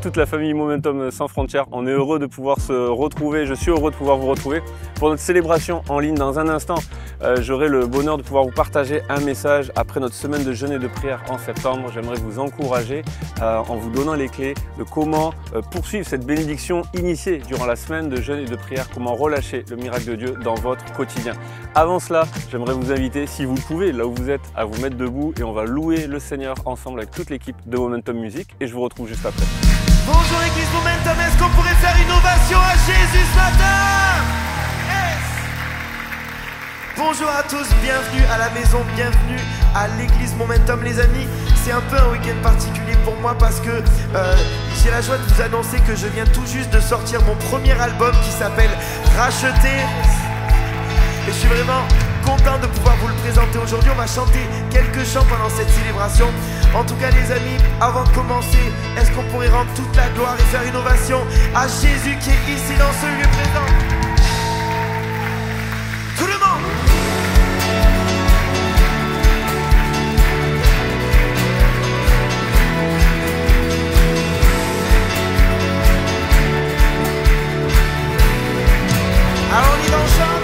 toute la famille Momentum Sans Frontières. On est heureux de pouvoir se retrouver, je suis heureux de pouvoir vous retrouver pour notre célébration en ligne. Dans un instant, j'aurai le bonheur de pouvoir vous partager un message après notre semaine de jeûne et de prière en septembre. J'aimerais vous encourager en vous donnant les clés de comment poursuivre cette bénédiction initiée durant la semaine de jeûne et de prière, comment relâcher le miracle de Dieu dans votre quotidien. Avant cela, j'aimerais vous inviter, si vous le pouvez, là où vous êtes, à vous mettre debout et on va louer le Seigneur ensemble avec toute l'équipe de Momentum Music et je vous retrouve juste après. Bonjour Église Momentum, est-ce qu'on pourrait faire une ovation à Jésus ce matin? Yes. Bonjour à tous, bienvenue à la maison, bienvenue à l'Église Momentum les amis. C'est un peu un week-end particulier pour moi parce que j'ai la joie de vous annoncer que je viens tout juste de sortir mon premier album qui s'appelle Racheté. Et je suis vraiment content de pouvoir vous le présenter aujourd'hui. On va chanter quelques chants pendant cette célébration. En tout cas les amis, avant de commencer, est-ce qu'on pourrait rendre toute la gloire et faire une ovation à Jésus qui est ici dans ce lieu présent? Tout le monde! Alors on y va, on chante.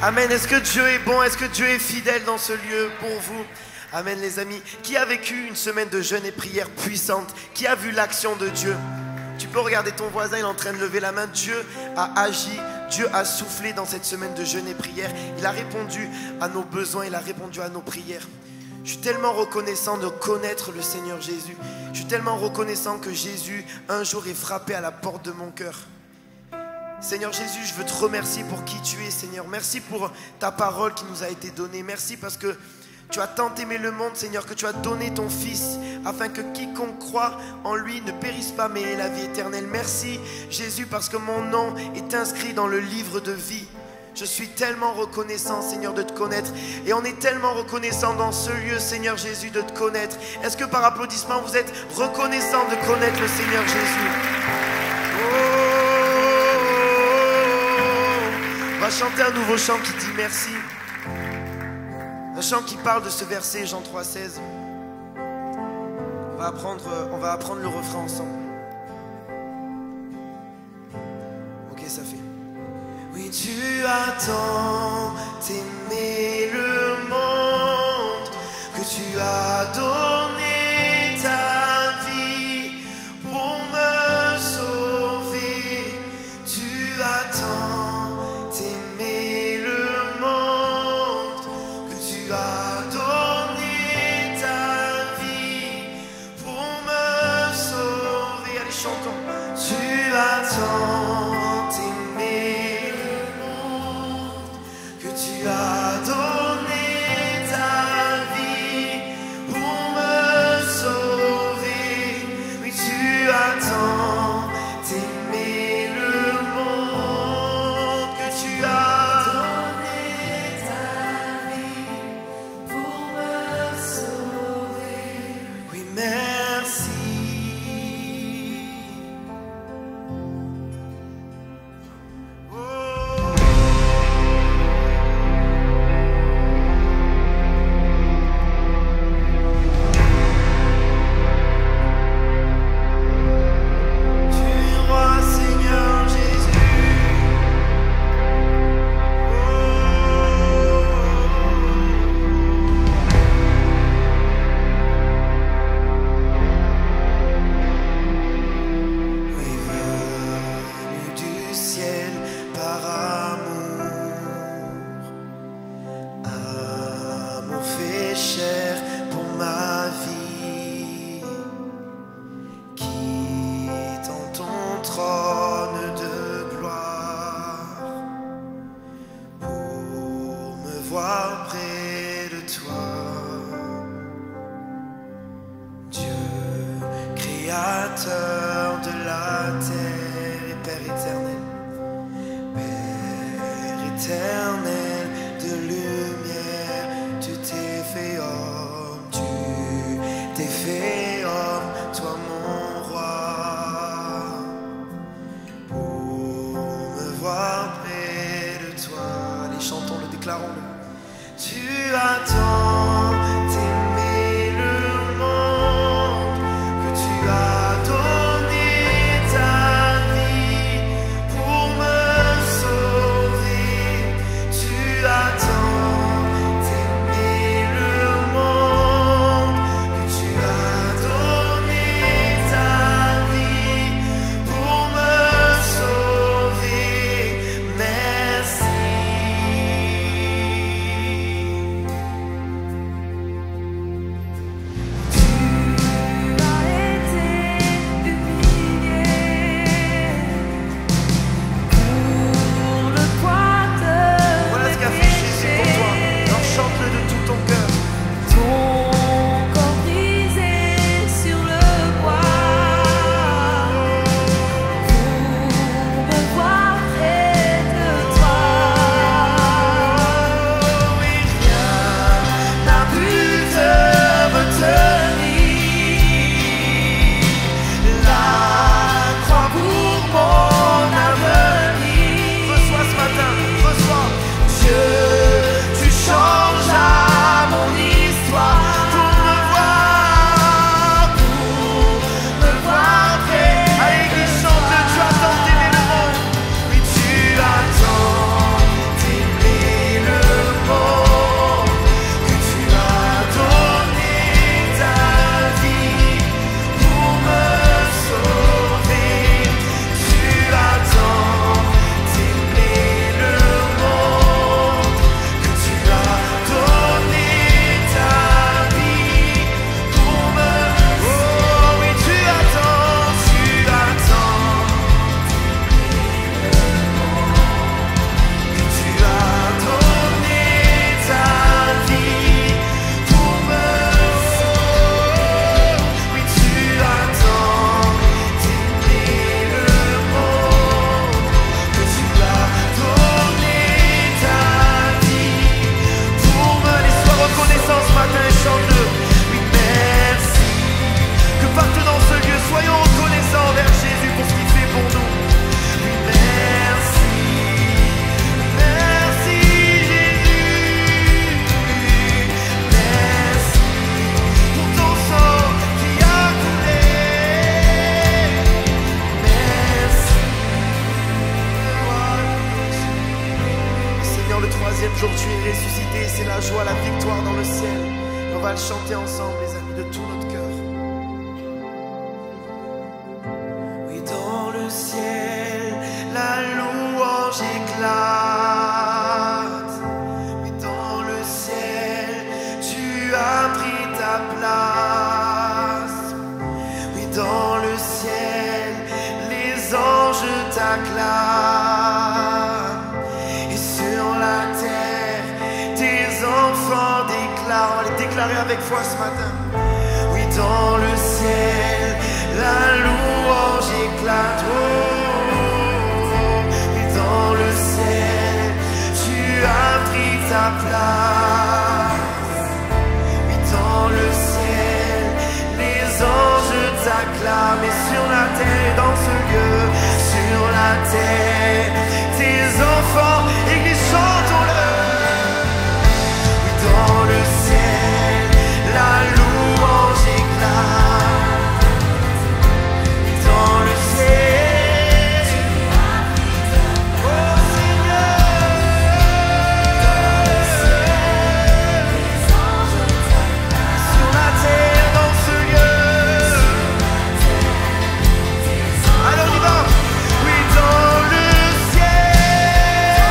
Amen. Est-ce que Dieu est bon? Est-ce que Dieu est fidèle dans ce lieu pour vous? Amen les amis. Qui a vécu une semaine de jeûne et prière puissante? Qui a vu l'action de Dieu? Tu peux regarder ton voisin, il est en train de lever la main. Dieu a agi, Dieu a soufflé dans cette semaine de jeûne et prière. Il a répondu à nos besoins, il a répondu à nos prières. Je suis tellement reconnaissant de connaître le Seigneur Jésus. Je suis tellement reconnaissant que Jésus un jour est frappé à la porte de mon cœur. Seigneur Jésus, je veux te remercier pour qui tu es, Seigneur. Merci pour ta parole qui nous a été donnée. Merci parce que tu as tant aimé le monde, Seigneur, que tu as donné ton Fils afin que quiconque croit en lui ne périsse pas mais ait la vie éternelle. Merci Jésus parce que mon nom est inscrit dans le livre de vie. Je suis tellement reconnaissant, Seigneur, de te connaître. Et on est tellement reconnaissant dans ce lieu, Seigneur Jésus, de te connaître. Est-ce que par applaudissement, vous êtes reconnaissant de connaître le Seigneur Jésus? On va chanter un nouveau chant qui dit merci. Un chant qui parle de ce verset, Jean 3,16. On va apprendre le refrain ensemble. Ok, ça fait. Oui, tu as tant aimé le monde que tu as donné ta vie pour me sauver. Tu as tant aimé le monde que tu as donné ta vie pour me sauver. Allez, chantons. Tu as tant aimé le monde que tu as donné ta vie pour me sauver. Oui, tu as tant aimé le monde que tu as donné ta vie pour me sauver. Oui, merci. Créateur de la terre et Père éternel, Père éternel de lumière, tu t'es fait homme, toi mon roi, pour me voir près de toi. Allez, chantons-le, déclarons-le. Tu as tant aimé le monde que tu as donné toi la victoire dans le ciel. Et on va le chanter ensemble, les amis, de tout notre cœur. Oui, dans le ciel, la louange éclate. Oui, dans le ciel, tu as pris ta place. Oui, dans le ciel, les anges t'acclament. Et sur la terre, tes enfants déclarent. On va les déclarer avec foi ce matin. Oui, dans le ciel, la louange éclate. Oh, et dans le ciel, tu as pris ta place. Oui, dans le ciel, les anges t'acclament. Et sur la terre, dans ce lieu, sur la terre, tes enfants, Église, chantons-le. Oui, dans le ciel, la louange éclate. Dans le ciel, oh Seigneur, sur la terre, dans ce lieu. Alors on y va. Oui, dans le ciel,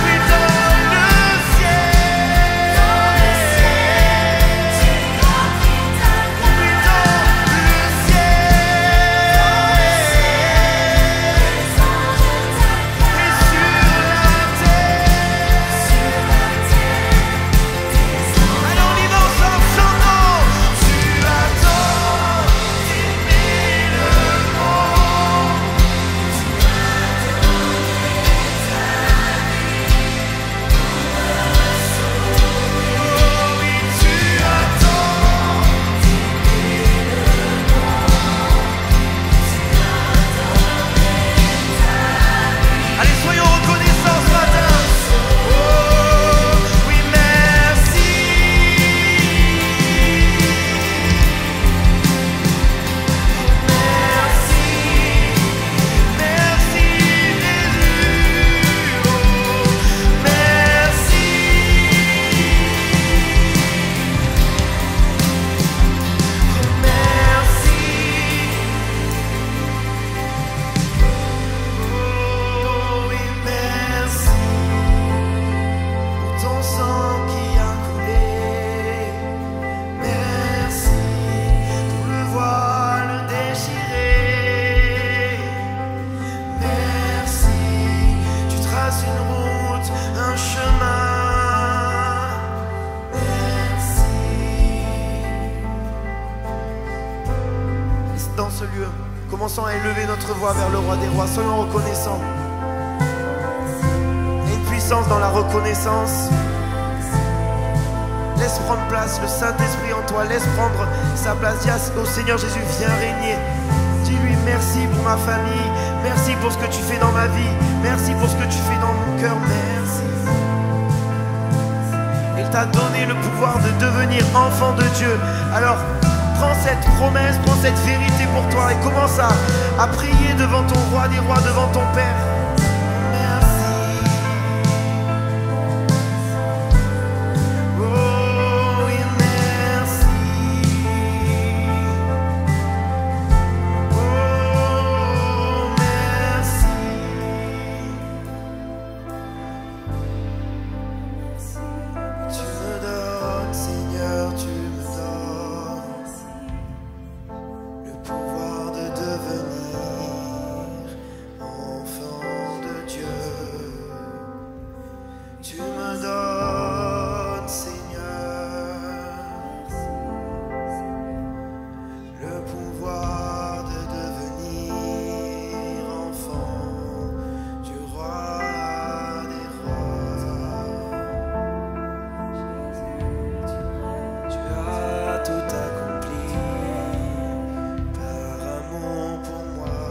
oui, dans le ciel, oui, dans le ciel, et sur la terre. Alors on y va ensemble, chantons. Tu attends d'aimer le monde. Oh oui, tu attends d'aimer le monde. Allez, soyons reconnaissants ce matin. Oh oui, merci. Merci, merci Jésus. Oh, merci. Oh, merci. Oh oui, merci pour ton sang qui a coulé. Merci pour le voile déchiré. Merci, tu traces une route, un chemin. Merci. Dans ce lieu, commençons à élever notre voix vers le roi des rois. Soyons reconnaissants. Il y a une puissance dans la reconnaissance. Laisse prendre place le Saint-Esprit en toi. Laisse prendre sa place. Dis au Seigneur Jésus, viens régner. Dis-lui merci pour ma famille. Merci pour ce que tu fais dans ma vie. Merci pour ce que tu fais dans mon cœur. Merci. Il t'a donné le pouvoir de devenir enfant de Dieu. Alors, prends cette promesse, prends cette vérité pour toi et commence à prier devant ton roi des rois, devant ton Père. Merci. Oh oui, merci. Oh, merci. Tu me donnes, Seigneur, tu me donnes le pouvoir de devenir enfant de Dieu. Tu me donnes, Seigneur, le pouvoir de devenir enfant du roi des rois. Tu as tout accompli par amour pour moi.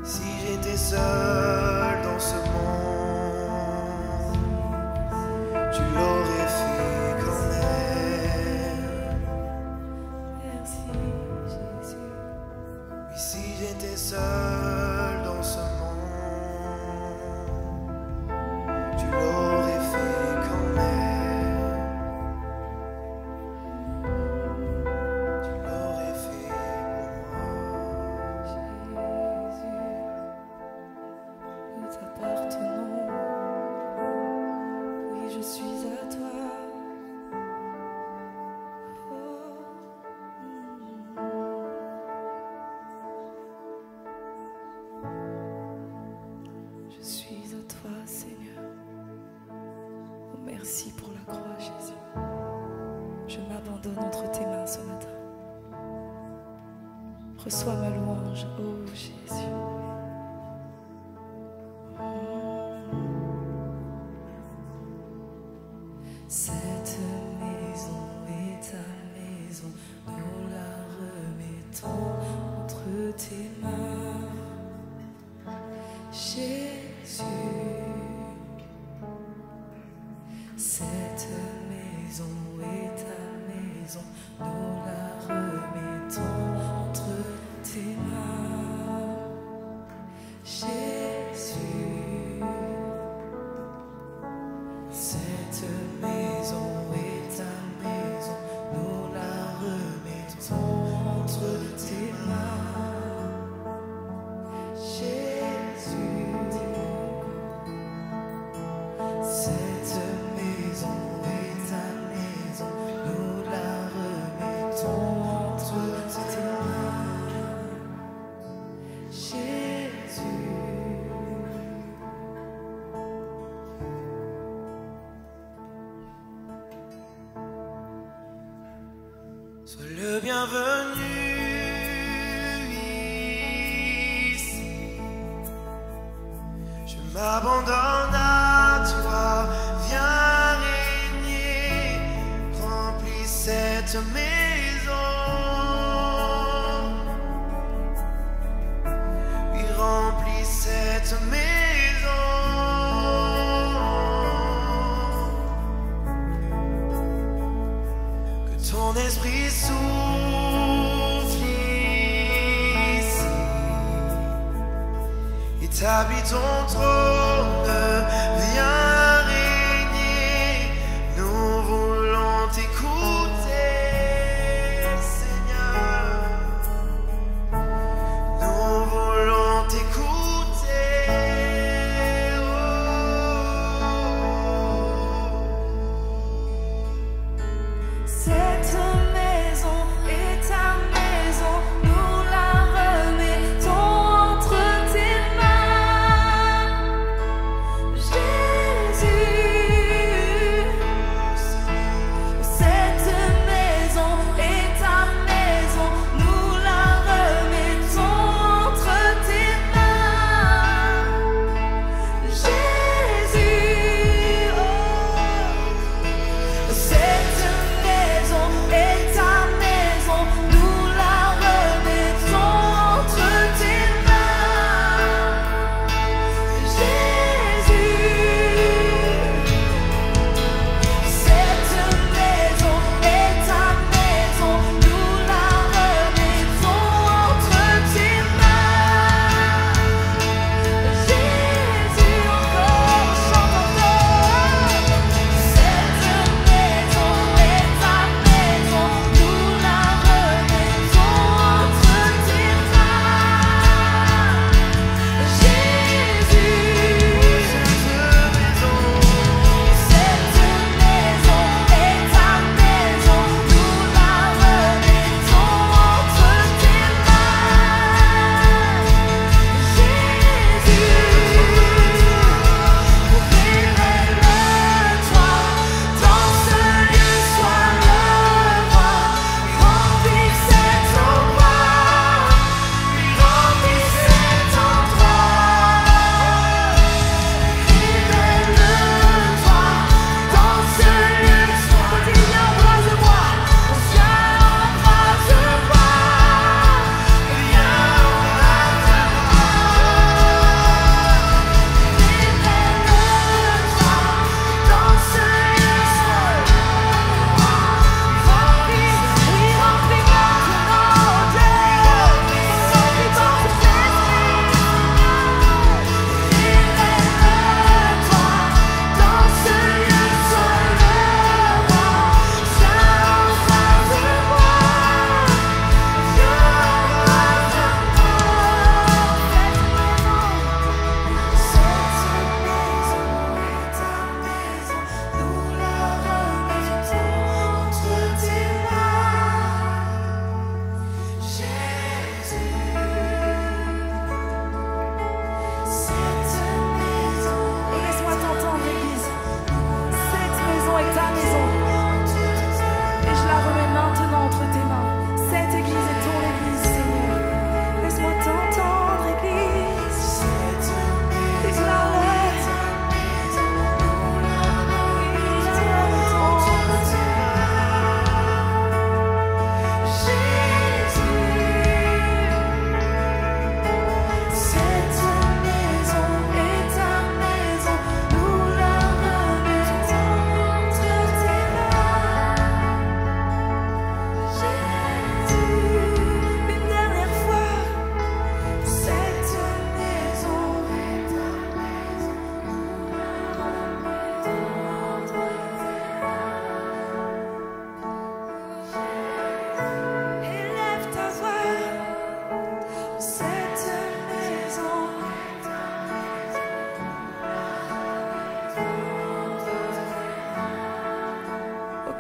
Si j'étais seul dans ce monde, je suis à toi. Je suis à toi, Seigneur. Oh, merci pour la croix, Jésus. Je m'abandonne entre tes mains ce matin. Reçois ma louange, oh Jésus. Cette maison est ta maison, nous la remettons entre tes mains, Jésus. Cette maison est ta maison, nous la remettons entre tes mains, Jésus. Cette maison est ta maison, nous la remettons entre tes mains, Jésus. Cette maison est ta maison, nous la remettons entre tes mains, Jésus. Sois le bienvenu ici. Je m'abandonne à toi, viens régner, remplis cette maison. Oui, remplis cette maison. Que ton esprit souffle ici, établis ton trône, viens régner. Nous voulons t'écouter, Seigneur. Nous voulons t'écouter. Oh. Cette maison est ta maison, nous la remettons entre tes mains,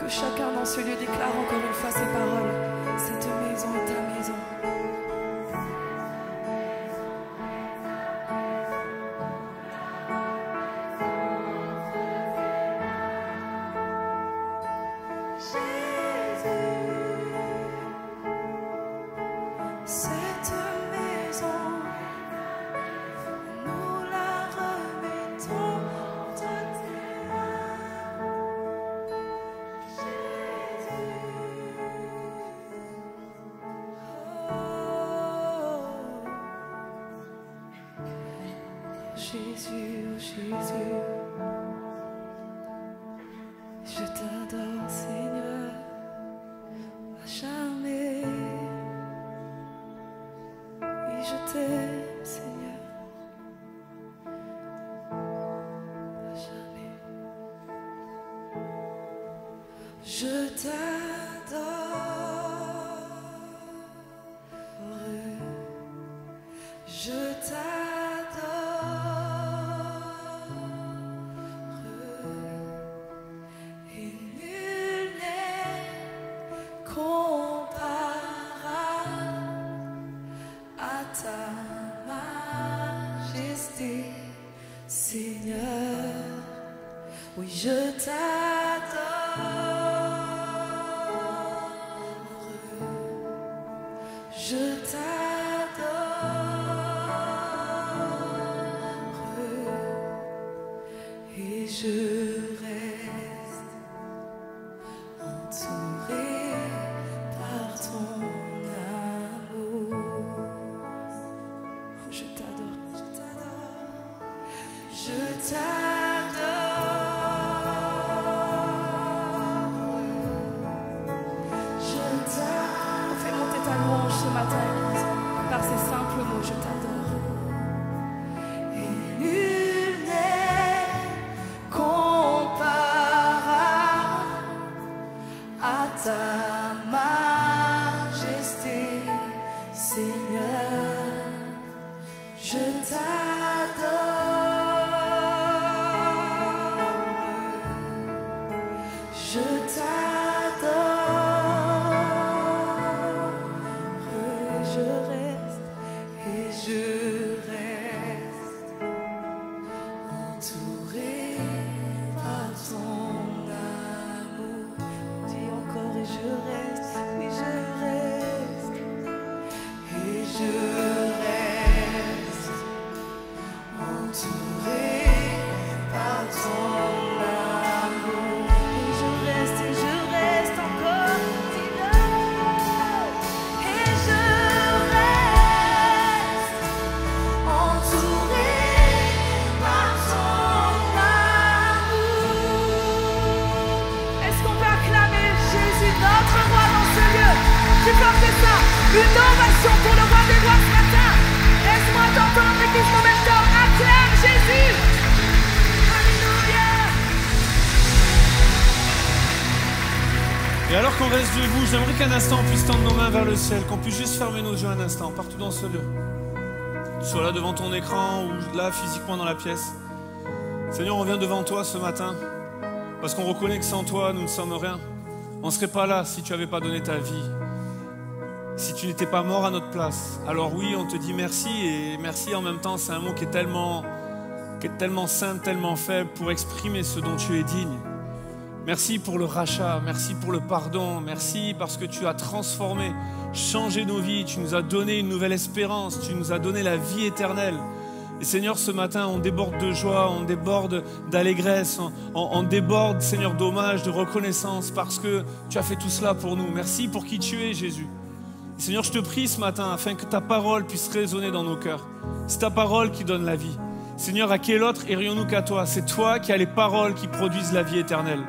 chacun dans ce lieu déclare encore une fois ses paroles. Cette maison est ta maison. Cette maison, nous la remettons entre tes mains. Jésus, oh Jésus, je t'adore Seigneur, à jamais. Et je t'aime Seigneur, à jamais. Je t'adore, je t'adore, et nul n'est comparable à ta majesté, Seigneur. Oui, je t'adore, je t'adore, et je reste entouré par ton amour. Je t'adore, je t'adore, je t'adore, je t'adore. Fais monter ta louange ce matin, Église, par ces simples mots, je t'adore. Et nul n'est comparable à ta majesté, Seigneur. Je t'adore, je t'adore, je reste et je reste entouré par ton amour. Dis encore et je reste, oui je reste et je reste entouré par ton amour. Et je reste encore, dis-le. Et je reste entouré par ton amour. Est-ce qu'on peut acclamer Jésus, notre roi, dans ce lieu? Tu portes ça, une ovation pour le roi des rois ce matin. Laisse-moi t'entendre, Église Momentum. Acclame Jésus. Alléluia. Et alors qu'on reste debout, j'aimerais qu'un instant on puisse tendre nos mains vers le ciel, qu'on puisse juste fermer nos yeux un instant, partout dans ce lieu. Soit là devant ton écran ou là physiquement dans la pièce. Seigneur, on vient devant toi ce matin parce qu'on reconnaît que sans toi, nous ne sommes rien. On ne serait pas là si tu n'avais pas donné ta vie, si tu n'étais pas mort à notre place. Alors oui, on te dit merci, et merci en même temps, c'est un mot qui est tellement simple, tellement faible pour exprimer ce dont tu es digne. Merci pour le rachat, merci pour le pardon, merci parce que tu as transformé, changé nos vies, tu nous as donné une nouvelle espérance, tu nous as donné la vie éternelle. Et Seigneur, ce matin, on déborde de joie, on déborde d'allégresse, on déborde, Seigneur, d'hommage, de reconnaissance, parce que tu as fait tout cela pour nous. Merci pour qui tu es, Jésus. Et Seigneur, je te prie ce matin, afin que ta parole puisse résonner dans nos cœurs. C'est ta parole qui donne la vie. Seigneur, à quel autre irions-nous qu'à toi? C'est toi qui as les paroles qui produisent la vie éternelle.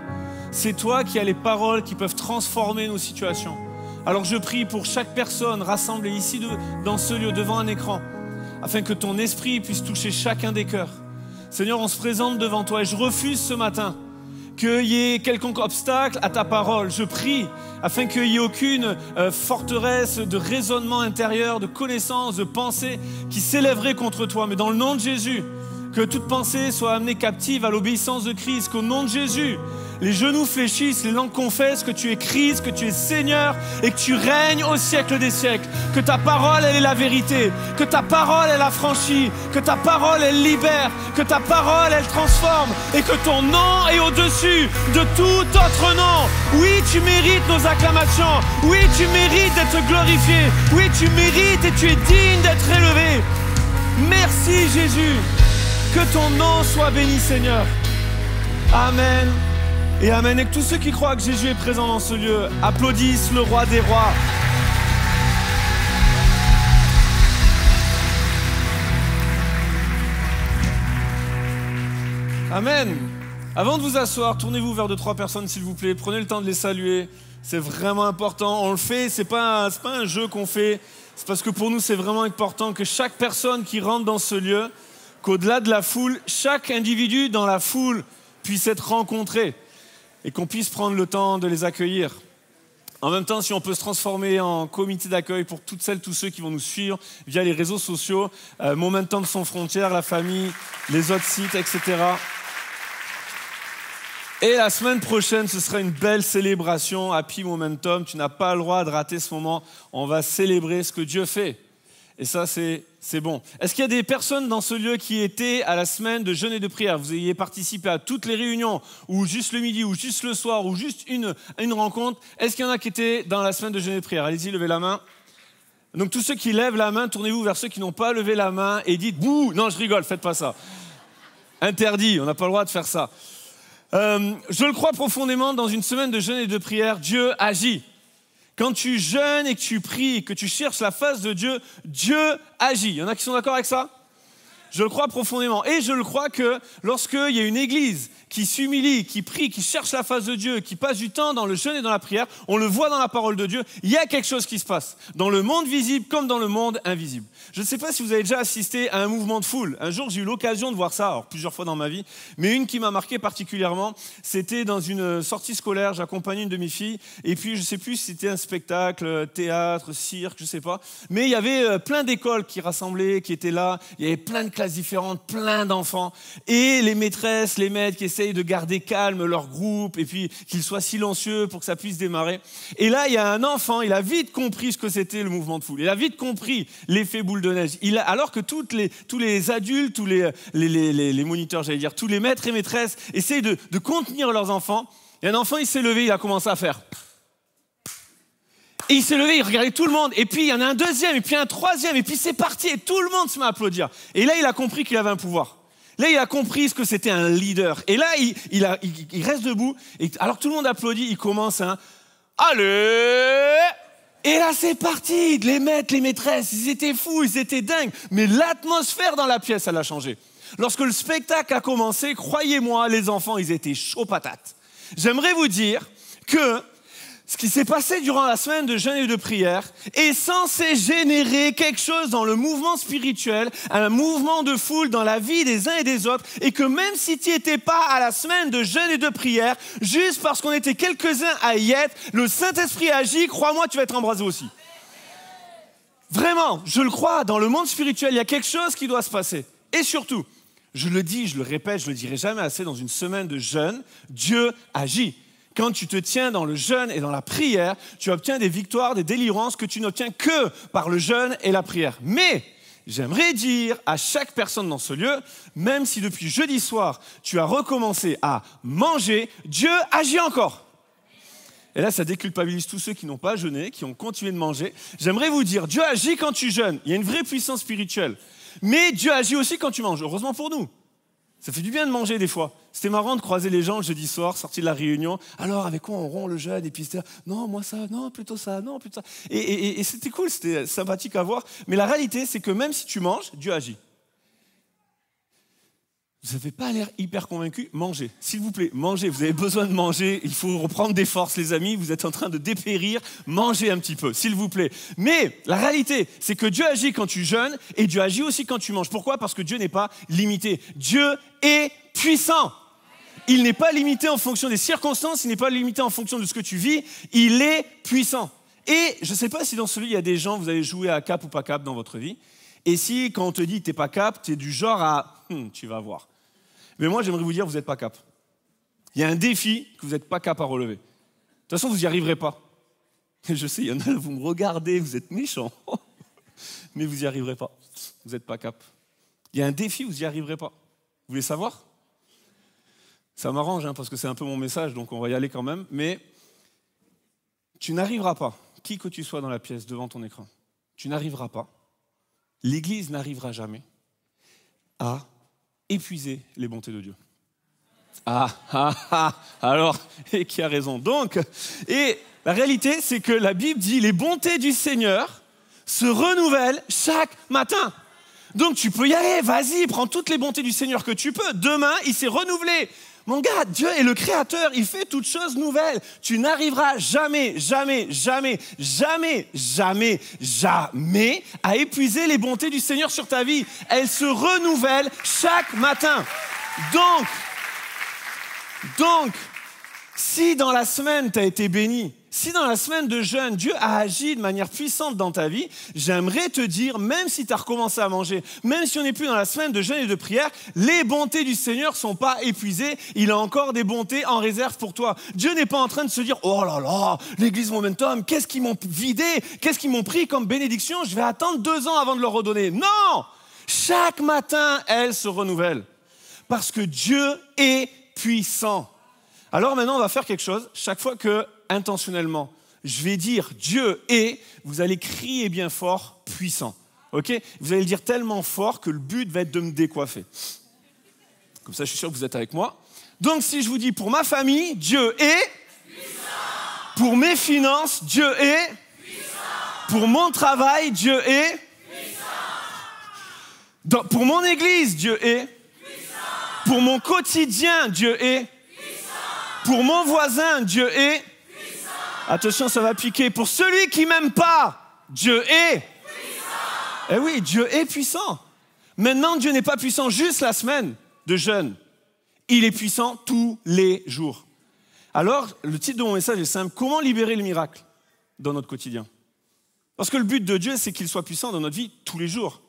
C'est toi qui as les paroles qui peuvent transformer nos situations. Alors je prie pour chaque personne rassemblée ici dans ce lieu, devant un écran, afin que ton esprit puisse toucher chacun des cœurs. Seigneur, on se présente devant toi et je refuse ce matin qu'il y ait quelconque obstacle à ta parole. Je prie afin qu'il n'y ait aucune forteresse de raisonnement intérieur, de connaissance, de pensée qui s'élèverait contre toi. Mais dans le nom de Jésus, Que toute pensée soit amenée captive à l'obéissance de Christ, qu'au nom de Jésus, les genoux fléchissent, les langues confessent que tu es Christ, que tu es Seigneur et que tu règnes au siècle des siècles. Que ta parole, elle est la vérité, que ta parole, elle affranchit, que ta parole, elle libère, que ta parole, elle transforme et que ton nom est au-dessus de tout autre nom. Oui, tu mérites nos acclamations. Oui, tu mérites d'être glorifié. Oui, tu mérites et tu es digne d'être élevé. Merci Jésus. Que ton nom soit béni, Seigneur. Amen et amen. Et que tous ceux qui croient que Jésus est présent dans ce lieu applaudissent le roi des rois. Amen. Avant de vous asseoir, tournez-vous vers 2-3 personnes, s'il vous plaît. Prenez le temps de les saluer. C'est vraiment important. On le fait, c'est pas un jeu qu'on fait. C'est parce que pour nous, c'est vraiment important que chaque personne qui rentre dans ce lieu, qu'au-delà de la foule, chaque individu dans la foule puisse être rencontré et qu'on puisse prendre le temps de les accueillir. En même temps, si on peut se transformer en comité d'accueil pour toutes celles, tous ceux qui vont nous suivre via les réseaux sociaux, Momentum Sans Frontières, la famille, les autres sites, etc. Et la semaine prochaine, ce sera une belle célébration, Happy Momentum. Tu n'as pas le droit de rater ce moment. On va célébrer ce que Dieu fait. Et ça, c'est bon. Est-ce qu'il y a des personnes dans ce lieu qui étaient à la semaine de jeûne et de prière? Vous ayez participé à toutes les réunions, ou juste le midi, ou juste le soir, ou juste une rencontre. Est-ce qu'il y en a qui étaient dans la semaine de jeûne et de prière? Allez-y, levez la main. Donc tous ceux qui lèvent la main, tournez-vous vers ceux qui n'ont pas levé la main et dites « Bouh !» Non, je rigole, faites pas ça. Interdit, on n'a pas le droit de faire ça. Je le crois profondément, dans une semaine de jeûne et de prière, Dieu agit. Quand tu jeûnes et que tu pries, que tu cherches la face de Dieu, Dieu agit. Il y en a qui sont d'accord avec ça? Je le crois profondément. Et je le crois que lorsqu'il y a une église qui s'humilie, qui prie, qui cherche la face de Dieu, qui passe du temps dans le jeûne et dans la prière, on le voit dans la parole de Dieu, il y a quelque chose qui se passe, dans le monde visible comme dans le monde invisible. Je ne sais pas si vous avez déjà assisté à un mouvement de foule. Un jour, j'ai eu l'occasion de voir ça, alors plusieurs fois dans ma vie, mais une qui m'a marqué particulièrement, c'était dans une sortie scolaire, j'accompagnais une de mes filles, et puis je ne sais plus si c'était un spectacle, théâtre, cirque, je ne sais pas, mais il y avait plein d'écoles qui rassemblaient, qui étaient là, il y avait plein de classes différentes, plein d'enfants, et les maîtresses, les maîtres qui essayent de garder calme leur groupe, et puis qu'ils soient silencieux pour que ça puisse démarrer. Et là, il y a un enfant, il a vite compris ce que c'était le mouvement de foule, il a vite compris l'effet boule de neige. Alors que tous les adultes, tous les moniteurs, j'allais dire, tous les maîtres et maîtresses essayent de contenir leurs enfants, et un enfant, il s'est levé, il a commencé à faire... Et il s'est levé, il regardait tout le monde, et puis il y en a un deuxième, et puis un troisième, et puis c'est parti, et tout le monde se met à applaudir. Et là, il a compris qu'il avait un pouvoir. Là, il a compris ce que c'était un leader. Et là, il reste debout, et alors que tout le monde applaudit, il commence à... Allez! Et là, c'est parti, les maîtres, les maîtresses, ils étaient fous, ils étaient dingues. Mais l'atmosphère dans la pièce, elle a changé. Lorsque le spectacle a commencé, croyez-moi, les enfants, ils étaient chauds patates. J'aimerais vous dire que ce qui s'est passé durant la semaine de jeûne et de prière est censé générer quelque chose dans le mouvement spirituel, un mouvement de foule dans la vie des uns et des autres, et que même si tu n'y étais pas à la semaine de jeûne et de prière, juste parce qu'on était quelques-uns à y être, le Saint-Esprit agit, crois-moi, tu vas être embrasé aussi. Vraiment, je le crois, dans le monde spirituel, il y a quelque chose qui doit se passer. Et surtout, je le dis, je le répète, je le dirai jamais assez, dans une semaine de jeûne, Dieu agit. Quand tu te tiens dans le jeûne et dans la prière, tu obtiens des victoires, des délivrances que tu n'obtiens que par le jeûne et la prière. Mais j'aimerais dire à chaque personne dans ce lieu, même si depuis jeudi soir, tu as recommencé à manger, Dieu agit encore. Et là, ça déculpabilise tous ceux qui n'ont pas jeûné, qui ont continué de manger. J'aimerais vous dire, Dieu agit quand tu jeûnes. Il y a une vraie puissance spirituelle. Mais Dieu agit aussi quand tu manges. Heureusement pour nous. Ça fait du bien de manger des fois. C'était marrant de croiser les gens le jeudi soir, sortis de la réunion. Alors, avec quoi on rompt le jeûne? Et puis c'était, non, moi ça, non, plutôt ça, non, plutôt ça. Et c'était cool, c'était sympathique à voir. Mais la réalité, c'est que même si tu manges, Dieu agit. Vous n'avez pas l'air hyper convaincu, mangez. S'il vous plaît, mangez. Vous avez besoin de manger. Il faut reprendre des forces, les amis. Vous êtes en train de dépérir. Mangez un petit peu, s'il vous plaît. Mais la réalité, c'est que Dieu agit quand tu jeûnes et Dieu agit aussi quand tu manges. Pourquoi? Parce que Dieu n'est pas limité. Dieu est puissant. Il n'est pas limité en fonction des circonstances. Il n'est pas limité en fonction de ce que tu vis. Il est puissant. Et je ne sais pas si dans celui, il y a des gens, vous avez joué à Cap ou pas Cap dans votre vie. Et si, quand on te dit que tu n'es pas cap, tu es du genre à tu vas voir. Mais moi, j'aimerais vous dire, vous n'êtes pas cap. Il y a un défi que vous n'êtes pas cap à relever. De toute façon, vous n'y arriverez pas. Je sais, il y en a, vous me regardez, vous êtes méchants. Mais vous n'y arriverez pas. Vous n'êtes pas cap. Il y a un défi, vous n'y arriverez pas. Vous voulez savoir? Ça m'arrange, parce que c'est un peu mon message, donc on va y aller quand même. Mais tu n'arriveras pas, qui que tu sois dans la pièce, devant ton écran, tu n'arriveras pas, l'Église n'arrivera jamais à épuiser les bontés de Dieu. Alors, et qui a raison? Donc, et la réalité, c'est que la Bible dit les bontés du Seigneur se renouvellent chaque matin. Donc tu peux y aller, vas-y, prends toutes les bontés du Seigneur que tu peux. Demain, il s'est renouvelé. Mon gars, Dieu est le Créateur, il fait toutes choses nouvelles. Tu n'arriveras jamais à épuiser les bontés du Seigneur sur ta vie. Elles se renouvellent chaque matin. Donc, si dans la semaine tu as été béni, si dans la semaine de jeûne, Dieu a agi de manière puissante dans ta vie, j'aimerais te dire, même si tu as recommencé à manger, même si on n'est plus dans la semaine de jeûne et de prière, les bontés du Seigneur ne sont pas épuisées. Il a encore des bontés en réserve pour toi. Dieu n'est pas en train de se dire, oh là là, l'église Momentum, qu'est-ce qu'ils m'ont vidé, qu'est-ce qu'ils m'ont pris comme bénédiction, je vais attendre 2 ans avant de leur redonner. Non! Chaque matin, elle se renouvelle. Parce que Dieu est puissant. Alors maintenant, on va faire quelque chose. Chaque fois que, intentionnellement, je vais dire Dieu est, vous allez crier bien fort, puissant. Ok? Vous allez le dire tellement fort que le but va être de me décoiffer. Comme ça, je suis sûr que vous êtes avec moi. Donc, si je vous dis pour ma famille, Dieu est puissant. Pour mes finances, Dieu est puissant. Pour mon travail, Dieu est puissant. Pour mon église, Dieu est puissant. Pour mon quotidien, Dieu est puissant. Pour mon voisin, Dieu est puissant. Attention, ça va piquer. Pour celui qui m'aime pas, Dieu est puissant. Eh oui, Dieu est puissant. Maintenant, Dieu n'est pas puissant juste la semaine de jeûne. Il est puissant tous les jours. Alors, le titre de mon message est simple. Comment libérer le miracle dans notre quotidien? Parce que le but de Dieu, c'est qu'il soit puissant dans notre vie tous les jours.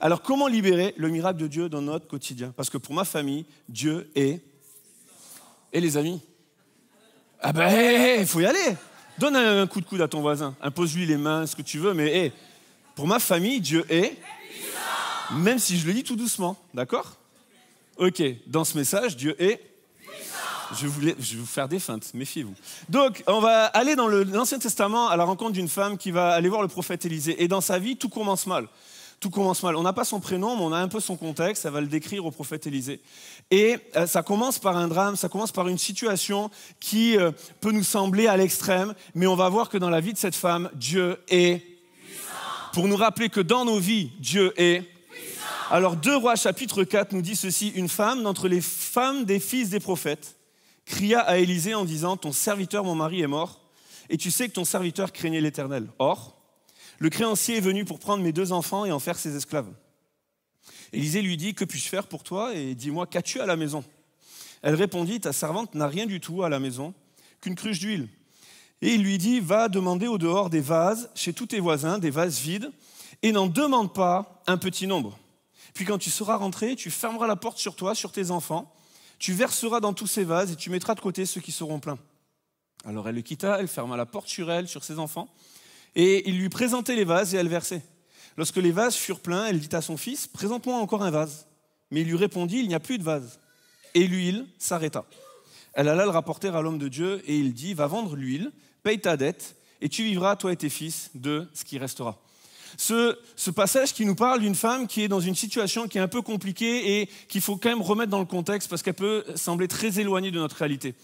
Alors, comment libérer le miracle de Dieu dans notre quotidien? Parce que pour ma famille, Dieu est... Et les amis? Ah ben, il faut y aller. Donne un coup de coude à ton voisin. Impose-lui les mains, ce que tu veux, mais pour ma famille, Dieu est puissant. Même si je le dis tout doucement, d'accord? Ok, dans ce message, Dieu est puissant. Je vais vous faire des feintes, méfiez-vous. Donc, on va aller dans l'Ancien Testament à la rencontre d'une femme qui va aller voir le prophète Élisée. Et dans sa vie, tout commence mal. Tout commence mal. On n'a pas son prénom, mais on a un peu son contexte. Ça va le décrire au prophète Élisée. Et ça commence par un drame, ça commence par une situation qui peut nous sembler à l'extrême, mais on va voir que dans la vie de cette femme, Dieu est puissant. Pour nous rappeler que dans nos vies, Dieu est puissant. Alors 2 Rois chapitre 4 nous dit ceci. Une femme d'entre les femmes des fils des prophètes cria à Élisée en disant « Ton serviteur, mon mari, est mort, et tu sais que ton serviteur craignait l'Éternel. Or, le créancier est venu pour prendre mes 2 enfants et en faire ses esclaves. » Élisée lui dit « Que puis-je faire pour toi et dis-moi, qu'as-tu à la maison ?» Elle répondit « Ta servante n'a rien du tout à la maison qu'une cruche d'huile. » Et il lui dit « Va demander au dehors des vases chez tous tes voisins, des vases vides, et n'en demande pas un petit nombre. Puis quand tu seras rentré, tu fermeras la porte sur toi, sur tes enfants, tu verseras dans tous ces vases et tu mettras de côté ceux qui seront pleins. » Alors elle le quitta, elle ferma la porte sur elle, sur ses enfants, et il lui présentait les vases et elle versait. Lorsque les vases furent pleins, elle dit à son fils « Présente-moi encore un vase. » Mais il lui répondit « Il n'y a plus de vase. » Et l'huile s'arrêta. Elle alla le rapporter à l'homme de Dieu et il dit « Va vendre l'huile, paye ta dette et tu vivras, toi et tes fils, de ce qui restera. » Ce passage qui nous parle d'une femme qui est dans une situation qui est un peu compliquée et qu'il faut quand même remettre dans le contexte parce qu'elle peut sembler très éloignée de notre réalité.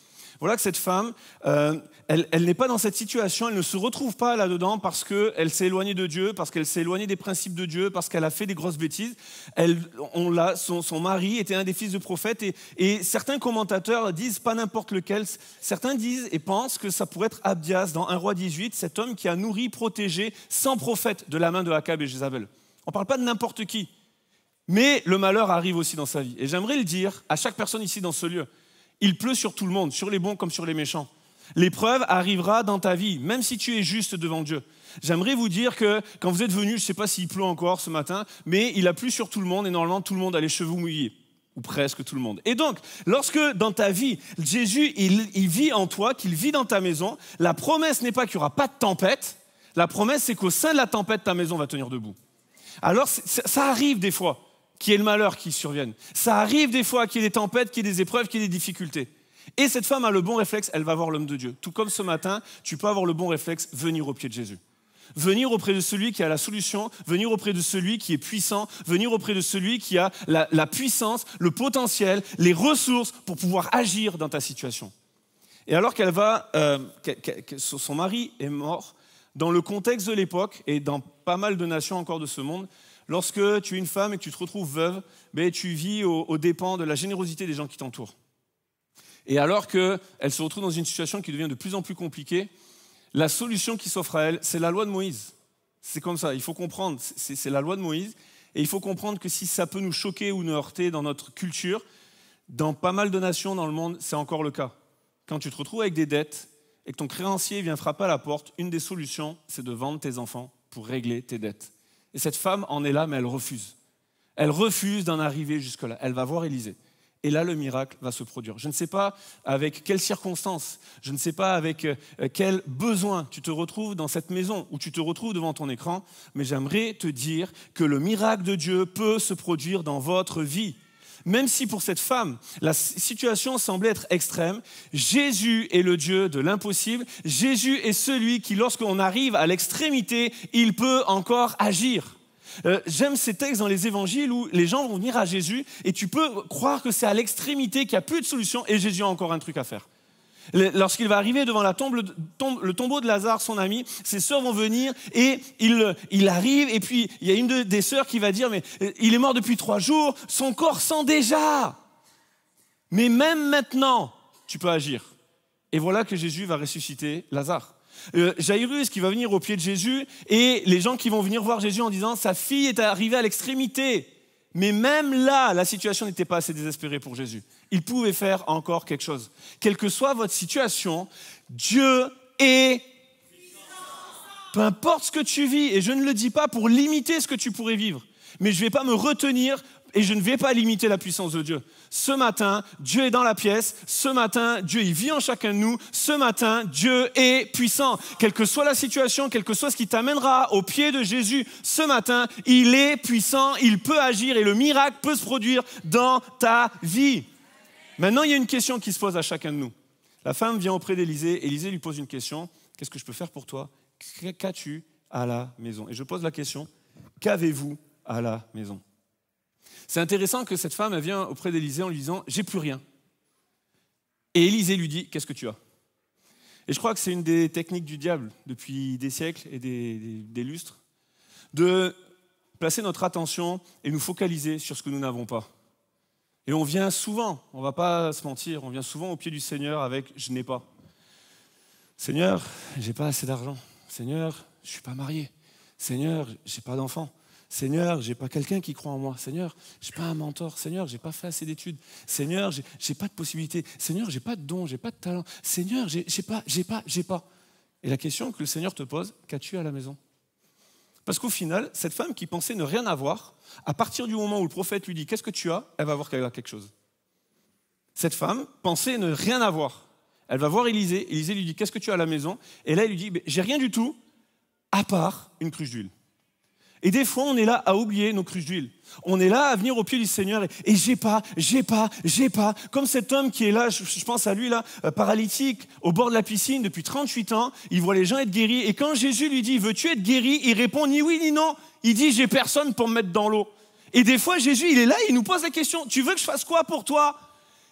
Voilà que cette femme, elle n'est pas dans cette situation, elle ne se retrouve pas là-dedans parce qu'elle s'est éloignée de Dieu, parce qu'elle s'est éloignée des principes de Dieu, parce qu'elle a fait des grosses bêtises. Son mari était un des fils de prophète et certains commentateurs disent, pas n'importe lequel, certains disent et pensent que ça pourrait être Abdias dans 1 Roi 18, cet homme qui a nourri, protégé 100 prophètes de la main de Akab et Jézabel. On ne parle pas de n'importe qui, mais le malheur arrive aussi dans sa vie. Et j'aimerais le dire à chaque personne ici dans ce lieu. Il pleut sur tout le monde, sur les bons comme sur les méchants. L'épreuve arrivera dans ta vie, même si tu es juste devant Dieu. J'aimerais vous dire que quand vous êtes venus, je ne sais pas s'il pleut encore ce matin, mais il a plu sur tout le monde et normalement tout le monde a les cheveux mouillés, ou presque tout le monde. Et donc, lorsque dans ta vie, Jésus il vit en toi, qu'il vit dans ta maison, la promesse n'est pas qu'il n'y aura pas de tempête, la promesse c'est qu'au sein de la tempête, ta maison va tenir debout. Alors ça arrive des fois qu'il y ait le malheur qui survienne, ça arrive des fois qu'il y ait des tempêtes, qu'il y ait des épreuves, qu'il y ait des difficultés. Et cette femme a le bon réflexe, elle va voir l'homme de Dieu. Tout comme ce matin, tu peux avoir le bon réflexe, venir au pied de Jésus. Venir auprès de celui qui a la solution, venir auprès de celui qui est puissant, venir auprès de celui qui a la puissance, le potentiel, les ressources pour pouvoir agir dans ta situation. Et alors son mari est mort, dans le contexte de l'époque et dans pas mal de nations encore de ce monde, lorsque tu es une femme et que tu te retrouves veuve, tu vis aux dépens de la générosité des gens qui t'entourent. Et alors qu'elle se retrouve dans une situation qui devient de plus en plus compliquée, la solution qui s'offre à elle, c'est la loi de Moïse. C'est comme ça, il faut comprendre, c'est la loi de Moïse. Et il faut comprendre que si ça peut nous choquer ou nous heurter dans notre culture, dans pas mal de nations dans le monde, c'est encore le cas. Quand tu te retrouves avec des dettes et que ton créancier vient frapper à la porte, une des solutions, c'est de vendre tes enfants pour régler tes dettes. Et cette femme en est là, mais elle refuse. Elle refuse d'en arriver jusque-là. Elle va voir Élisée. Et là, le miracle va se produire. Je ne sais pas avec quelles circonstances, je ne sais pas avec quel besoin tu te retrouves dans cette maison ou tu te retrouves devant ton écran, mais j'aimerais te dire que le miracle de Dieu peut se produire dans votre vie. Même si pour cette femme, la situation semblait être extrême, Jésus est le Dieu de l'impossible. Jésus est celui qui, lorsqu'on arrive à l'extrémité, il peut encore agir. J'aime ces textes dans les évangiles où les gens vont venir à Jésus et tu peux croire que c'est à l'extrémité, qu'il n'y a plus de solution et Jésus a encore un truc à faire. Lorsqu'il va arriver devant le tombeau de Lazare, son ami, ses sœurs vont venir et il arrive et puis il y a une des sœurs qui va dire « mais il est mort depuis 3 jours, son corps sent déjà !» Mais même maintenant, tu peux agir. Et voilà que Jésus va ressusciter Lazare. Jairus qui va venir au pied de Jésus et les gens qui vont venir voir Jésus en disant « sa fille est arrivée à l'extrémité ». Mais même là, la situation n'était pas assez désespérée pour Jésus. Il pouvait faire encore quelque chose. Quelle que soit votre situation, Dieu est peu importe ce que tu vis, et je ne le dis pas pour limiter ce que tu pourrais vivre, mais je ne vais pas me retenir et je ne vais pas limiter la puissance de Dieu. Ce matin, Dieu est dans la pièce. Ce matin, Dieu il vit en chacun de nous. Ce matin, Dieu est puissant. Quelle que soit la situation, quel que soit ce qui t'amènera au pied de Jésus, ce matin, il est puissant, il peut agir et le miracle peut se produire dans ta vie. Maintenant, il y a une question qui se pose à chacun de nous. La femme vient auprès d'Élisée. Élisée lui pose une question. Qu'est-ce que je peux faire pour toi? Qu'as-tu à la maison? Et je pose la question. Qu'avez-vous à la maison? C'est intéressant que cette femme elle vient auprès d'Élisée en lui disant « j'ai plus rien ». Et Élisée lui dit « qu'est-ce que tu as ?» Et je crois que c'est une des techniques du diable depuis des siècles et des lustres, de placer notre attention et nous focaliser sur ce que nous n'avons pas. Et on vient souvent, on ne va pas se mentir, on vient souvent au pied du Seigneur avec « je n'ai pas ». Seigneur, je n'ai pas assez d'argent. Seigneur, je ne suis pas marié. Seigneur, je n'ai pas d'enfant. Seigneur, je n'ai pas quelqu'un qui croit en moi. Seigneur, je n'ai pas un mentor. Seigneur, je n'ai pas fait assez d'études. Seigneur, je n'ai pas de possibilités. Seigneur, je n'ai pas de dons, je n'ai pas de talent. Seigneur, j'ai pas. Et la question que le Seigneur te pose, qu'as-tu à la maison? Parce qu'au final, cette femme qui pensait ne rien avoir, à partir du moment où le prophète lui dit « qu'est-ce que tu as ?» elle va voir qu'elle a quelque chose. Cette femme pensait ne rien avoir. Elle va voir Élisée. Élisée lui dit « qu'est-ce que tu as à la maison ?» Et là, il lui dit « j'ai rien du tout, à part une cruche d'huile. » Et des fois, on est là à oublier nos cruches d'huile. On est là à venir au pied du Seigneur et j'ai pas. Comme cet homme qui est là, je pense à lui là, paralytique, au bord de la piscine depuis 38 ans. Il voit les gens être guéris. Et quand Jésus lui dit, veux-tu être guéri? Il répond ni oui ni non. Il dit, j'ai personne pour me mettre dans l'eau. Et des fois, Jésus, il est là, il nous pose la question, tu veux que je fasse quoi pour toi?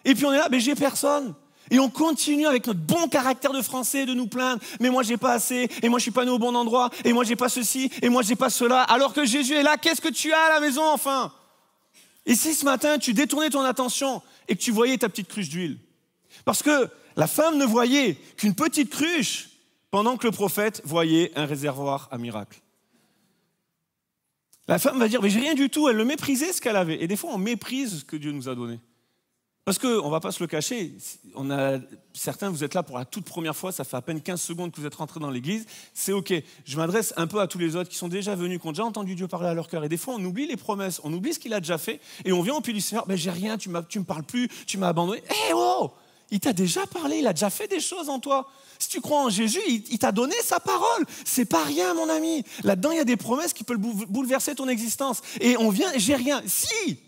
Et puis on est là, mais j'ai personne. Et on continue avec notre bon caractère de Français de nous plaindre. Mais moi, j'ai pas assez. Et moi, je suis pas né au bon endroit. Et moi, j'ai pas ceci. Et moi, j'ai pas cela. Alors que Jésus est là, qu'est-ce que tu as à la maison, enfin? Et si ce matin, tu détournais ton attention et que tu voyais ta petite cruche d'huile? Parce que la femme ne voyait qu'une petite cruche pendant que le prophète voyait un réservoir à miracle. La femme va dire, mais j'ai rien du tout. Elle le méprisait ce qu'elle avait. Et des fois, on méprise ce que Dieu nous a donné. Parce qu'on ne va pas se le cacher, certains, vous êtes là pour la toute première fois, ça fait à peine 15 secondes que vous êtes rentrés dans l'église, c'est OK. Je m'adresse un peu à tous les autres qui sont déjà venus, qui ont déjà entendu Dieu parler à leur cœur. Et des fois, on oublie les promesses, on oublie ce qu'il a déjà fait, et on vient au pied du Seigneur, j'ai rien, tu me parles plus, tu m'as abandonné. Oh, il t'a déjà parlé, il a déjà fait des choses en toi. Si tu crois en Jésus, il t'a donné sa parole. C'est pas rien, mon ami. Là-dedans, il y a des promesses qui peuvent bouleverser ton existence. Et on vient, j'ai rien. Si!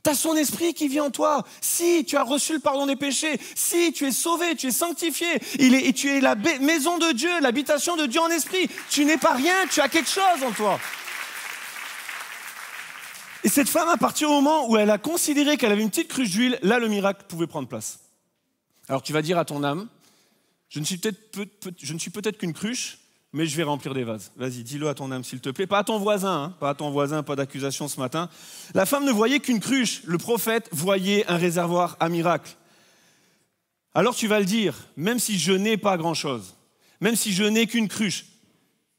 Tu as son esprit qui vit en toi. Si tu as reçu le pardon des péchés, si tu es sauvé, tu es sanctifié, et tu es la maison de Dieu, l'habitation de Dieu en esprit. Tu n'es pas rien, tu as quelque chose en toi. Et cette femme, à partir du moment où elle a considéré qu'elle avait une petite cruche d'huile, là, le miracle pouvait prendre place. Alors tu vas dire à ton âme, je ne suis peut-être qu'une cruche, mais je vais remplir des vases. Vas-y, dis-le à ton âme, s'il te plaît. Pas à ton voisin, pas d'accusation ce matin. La femme ne voyait qu'une cruche. Le prophète voyait un réservoir à miracles. Alors tu vas le dire, même si je n'ai pas grand-chose, même si je n'ai qu'une cruche,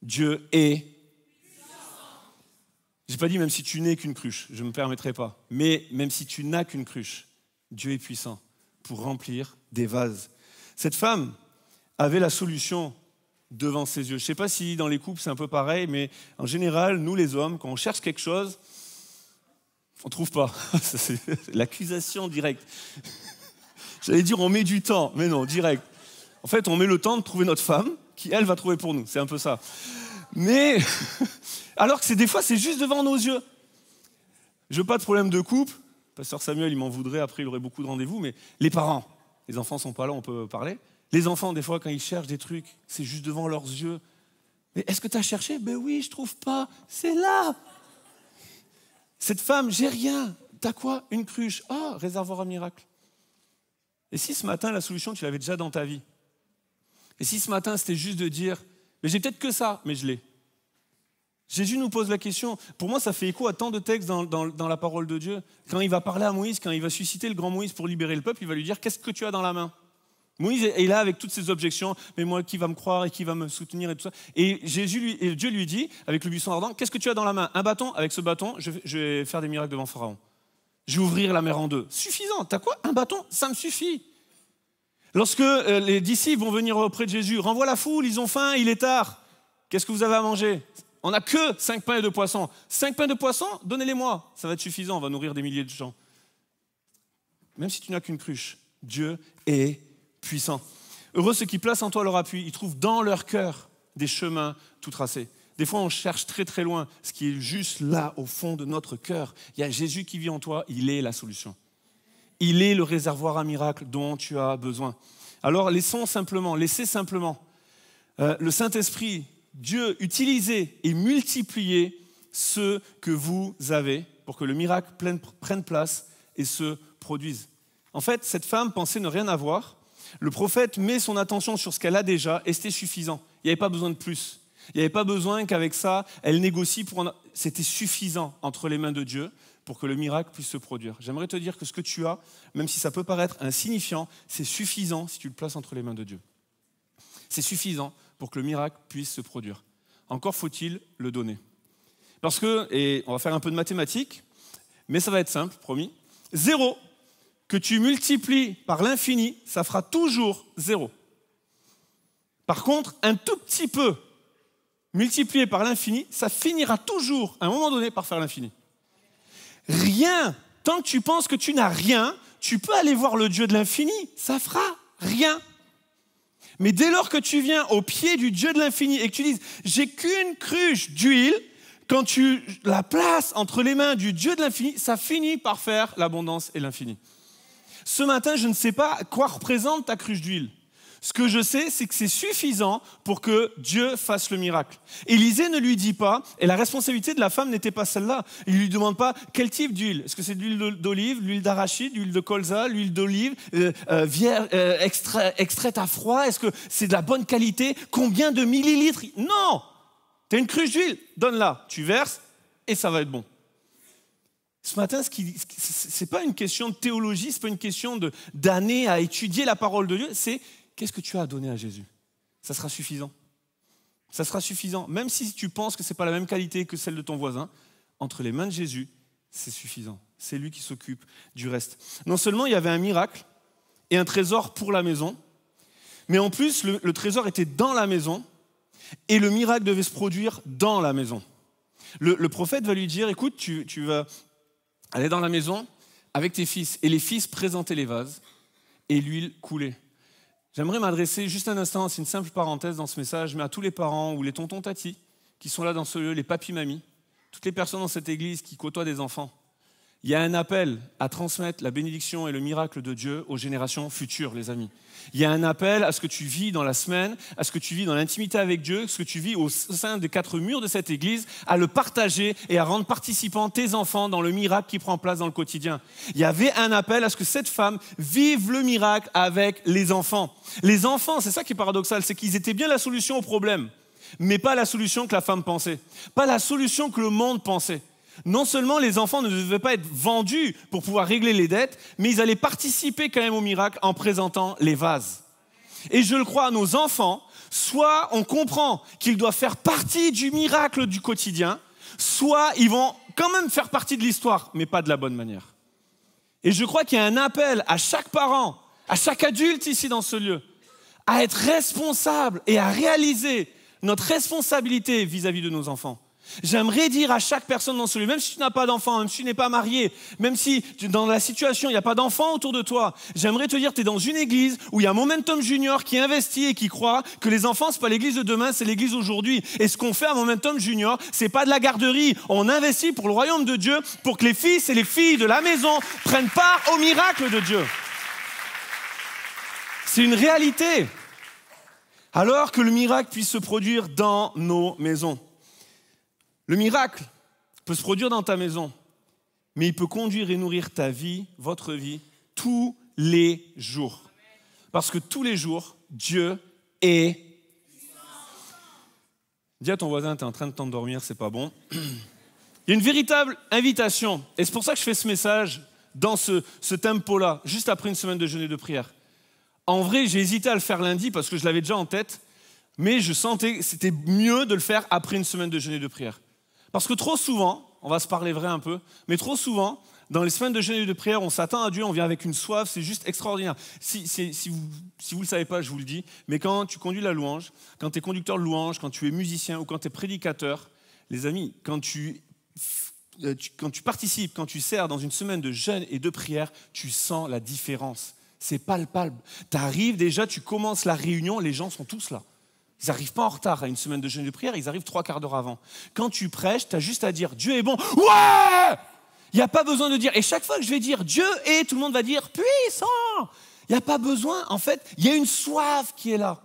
Dieu est. Je n'ai pas dit même si tu n'es qu'une cruche, je ne me permettrai pas. Mais même si tu n'as qu'une cruche, Dieu est puissant pour remplir des vases. Cette femme avait la solution devant ses yeux. Je ne sais pas si dans les couples c'est un peu pareil, mais en général, nous les hommes, quand on cherche quelque chose, on ne trouve pas. C'est l'accusation directe. J'allais dire on met du temps, mais non, direct. En fait, on met le temps de trouver notre femme, qui elle va trouver pour nous. C'est un peu ça. Mais, alors que des fois, c'est juste devant nos yeux. Je veux pas de problème de couple. Pasteur Samuel, il m'en voudrait, après il aurait beaucoup de rendez-vous, mais les parents, les enfants sont pas là, on peut parler. Les enfants, des fois, quand ils cherchent des trucs, c'est juste devant leurs yeux. Mais est-ce que tu as cherché? Ben oui, je trouve pas. C'est là. Cette femme, j'ai rien. T'as quoi? Une cruche. Ah, réservoir à miracle. Et si ce matin, la solution, tu l'avais déjà dans ta vie? Et si ce matin, c'était juste de dire, mais j'ai peut-être que ça, mais je l'ai. Jésus nous pose la question. Pour moi, ça fait écho à tant de textes dans la parole de Dieu. Quand il va parler à Moïse, quand il va susciter le grand Moïse pour libérer le peuple, il va lui dire, qu'est-ce que tu as dans la main? Moïse est là avec toutes ses objections, mais moi, qui va me croire et qui va me soutenir et tout ça. Et Dieu lui dit, avec le buisson ardent, qu'est-ce que tu as dans la main? Un bâton. Avec ce bâton, je vais faire des miracles devant Pharaon. Je vais ouvrir la mer en deux. Suffisant. T'as quoi? Un bâton? Ça me suffit. Lorsque les disciples vont venir auprès de Jésus, renvoie la foule, ils ont faim, il est tard. Qu'est-ce que vous avez à manger? On n'a que 5 pains et 2 poissons. 5 pains et 2 poissons, donnez-les-moi. Ça va être suffisant, on va nourrir des milliers de gens. Même si tu n'as qu'une cruche, Dieu est puissant. Heureux ceux qui placent en toi leur appui, ils trouvent dans leur cœur des chemins tout tracés. Des fois, on cherche très très loin, ce qui est juste là, au fond de notre cœur. Il y a Jésus qui vit en toi, il est la solution. Il est le réservoir à miracles dont tu as besoin. Alors, laissez simplement le Saint-Esprit, Dieu, utiliser et multiplier ce que vous avez pour que le miracle prenne place et se produise. En fait, cette femme pensait ne rien avoir. Le prophète met son attention sur ce qu'elle a déjà et c'était suffisant. Il n'y avait pas besoin de plus. Il n'y avait pas besoin qu'avec ça, elle négocie C'était suffisant entre les mains de Dieu pour que le miracle puisse se produire. J'aimerais te dire que ce que tu as, même si ça peut paraître insignifiant, c'est suffisant si tu le places entre les mains de Dieu. C'est suffisant pour que le miracle puisse se produire. Encore faut-il le donner. Parce que, et on va faire un peu de mathématiques, mais ça va être simple, promis. 0 que tu multiplies par l'infini, ça fera toujours 0. Par contre, un tout petit peu multiplié par l'infini, ça finira toujours, à un moment donné, par faire l'infini. Rien, tant que tu penses que tu n'as rien, tu peux aller voir le Dieu de l'infini, ça fera rien. Mais dès lors que tu viens au pied du Dieu de l'infini et que tu dises « j'ai qu'une cruche d'huile », quand tu la places entre les mains du Dieu de l'infini, ça finit par faire l'abondance et l'infini. Ce matin, je ne sais pas quoi représente ta cruche d'huile. Ce que je sais, c'est que c'est suffisant pour que Dieu fasse le miracle. Élisée ne lui dit pas, et la responsabilité de la femme n'était pas celle-là. Il ne lui demande pas quel type d'huile. Est-ce que c'est de l'huile d'olive, l'huile d'arachide, l'huile de colza, l'huile d'olive, extraite à froid? Est-ce que c'est de la bonne qualité? Combien de millilitres? Non! Tu as une cruche d'huile, donne-la. Tu verses et ça va être bon. Ce matin, ce n'est pas une question de théologie, ce n'est pas une question d'années à étudier la parole de Dieu, c'est qu'est-ce que tu as à donner à Jésus? Ça sera suffisant. Ça sera suffisant. Même si tu penses que ce n'est pas la même qualité que celle de ton voisin, entre les mains de Jésus, c'est suffisant. c'est lui qui s'occupe du reste. Non seulement il y avait un miracle et un trésor pour la maison, mais en plus le trésor était dans la maison et le miracle devait se produire dans la maison. Le prophète va lui dire, écoute, tu vas aller dans la maison avec tes fils. Et les fils présentaient les vases et l'huile coulait. J'aimerais m'adresser juste un instant, c'est une simple parenthèse dans ce message, mais à tous les parents ou les tontons tatis qui sont là dans ce lieu, les papis mamies, toutes les personnes dans cette église qui côtoient des enfants. Il y a un appel à transmettre la bénédiction et le miracle de Dieu aux générations futures, les amis. Il y a un appel à ce que tu vis dans la semaine, à ce que tu vis dans l'intimité avec Dieu, ce que tu vis au sein des 4 murs de cette église, à le partager et à rendre participants tes enfants dans le miracle qui prend place dans le quotidien. Il y avait un appel à ce que cette femme vive le miracle avec les enfants. Les enfants, c'est ça qui est paradoxal, c'est qu'ils étaient bien la solution au problème, mais pas la solution que la femme pensait, pas la solution que le monde pensait. Non seulement les enfants ne devaient pas être vendus pour pouvoir régler les dettes, mais ils allaient participer quand même au miracle en présentant les vases. Et je le crois, nos enfants, soit on comprend qu'ils doivent faire partie du miracle du quotidien, soit ils vont quand même faire partie de l'histoire, mais pas de la bonne manière. Et je crois qu'il y a un appel à chaque parent, à chaque adulte ici dans ce lieu, à être responsable et à réaliser notre responsabilité vis-à-vis de nos enfants. J'aimerais dire à chaque personne dans ce lieu, même si tu n'as pas d'enfant, même si tu n'es pas marié, même si dans la situation il n'y a pas d'enfant autour de toi, j'aimerais te dire que tu es dans une église où il y a Momentum Junior qui investit et qui croit que les enfants, ce n'est pas l'église de demain, c'est l'église d'aujourd'hui. Et ce qu'on fait à Momentum Junior, ce n'est pas de la garderie. On investit pour le royaume de Dieu, pour que les fils et les filles de la maison prennent part au miracle de Dieu. C'est une réalité. Alors que le miracle puisse se produire dans nos maisons. Le miracle peut se produire dans ta maison, mais il peut conduire et nourrir ta vie, votre vie, tous les jours. Parce que tous les jours, Dieu est... Dis à ton voisin, tu es en train de t'endormir, c'est pas bon. Il y a une véritable invitation, et c'est pour ça que je fais ce message dans ce tempo-là, juste après une semaine de jeûne et de prière. En vrai, j'ai hésité à le faire lundi parce que je l'avais déjà en tête, mais je sentais que c'était mieux de le faire après une semaine de jeûne et de prière. Parce que trop souvent, on va se parler vrai un peu, mais trop souvent, dans les semaines de jeûne et de prière, on s'attend à Dieu, on vient avec une soif, c'est juste extraordinaire. Si vous ne le savez pas, je vous le dis, mais quand tu conduis la louange, quand tu es conducteur de louange, quand tu es musicien ou quand tu es prédicateur, les amis, quand tu participes, quand tu sers dans une semaine de jeûne et de prière, tu sens la différence. C'est palpable. Tu arrives déjà, tu commences la réunion, les gens sont tous là. Ils n'arrivent pas en retard à une semaine de jeûne et de prière, ils arrivent 3/4 d'heure avant. Quand tu prêches, tu as juste à dire « Dieu est bon ». Ouais ! Il n'y a pas besoin de dire. Et chaque fois que je vais dire « Dieu est », tout le monde va dire « puissant ». Il n'y a pas besoin. En fait, il y a une soif qui est là.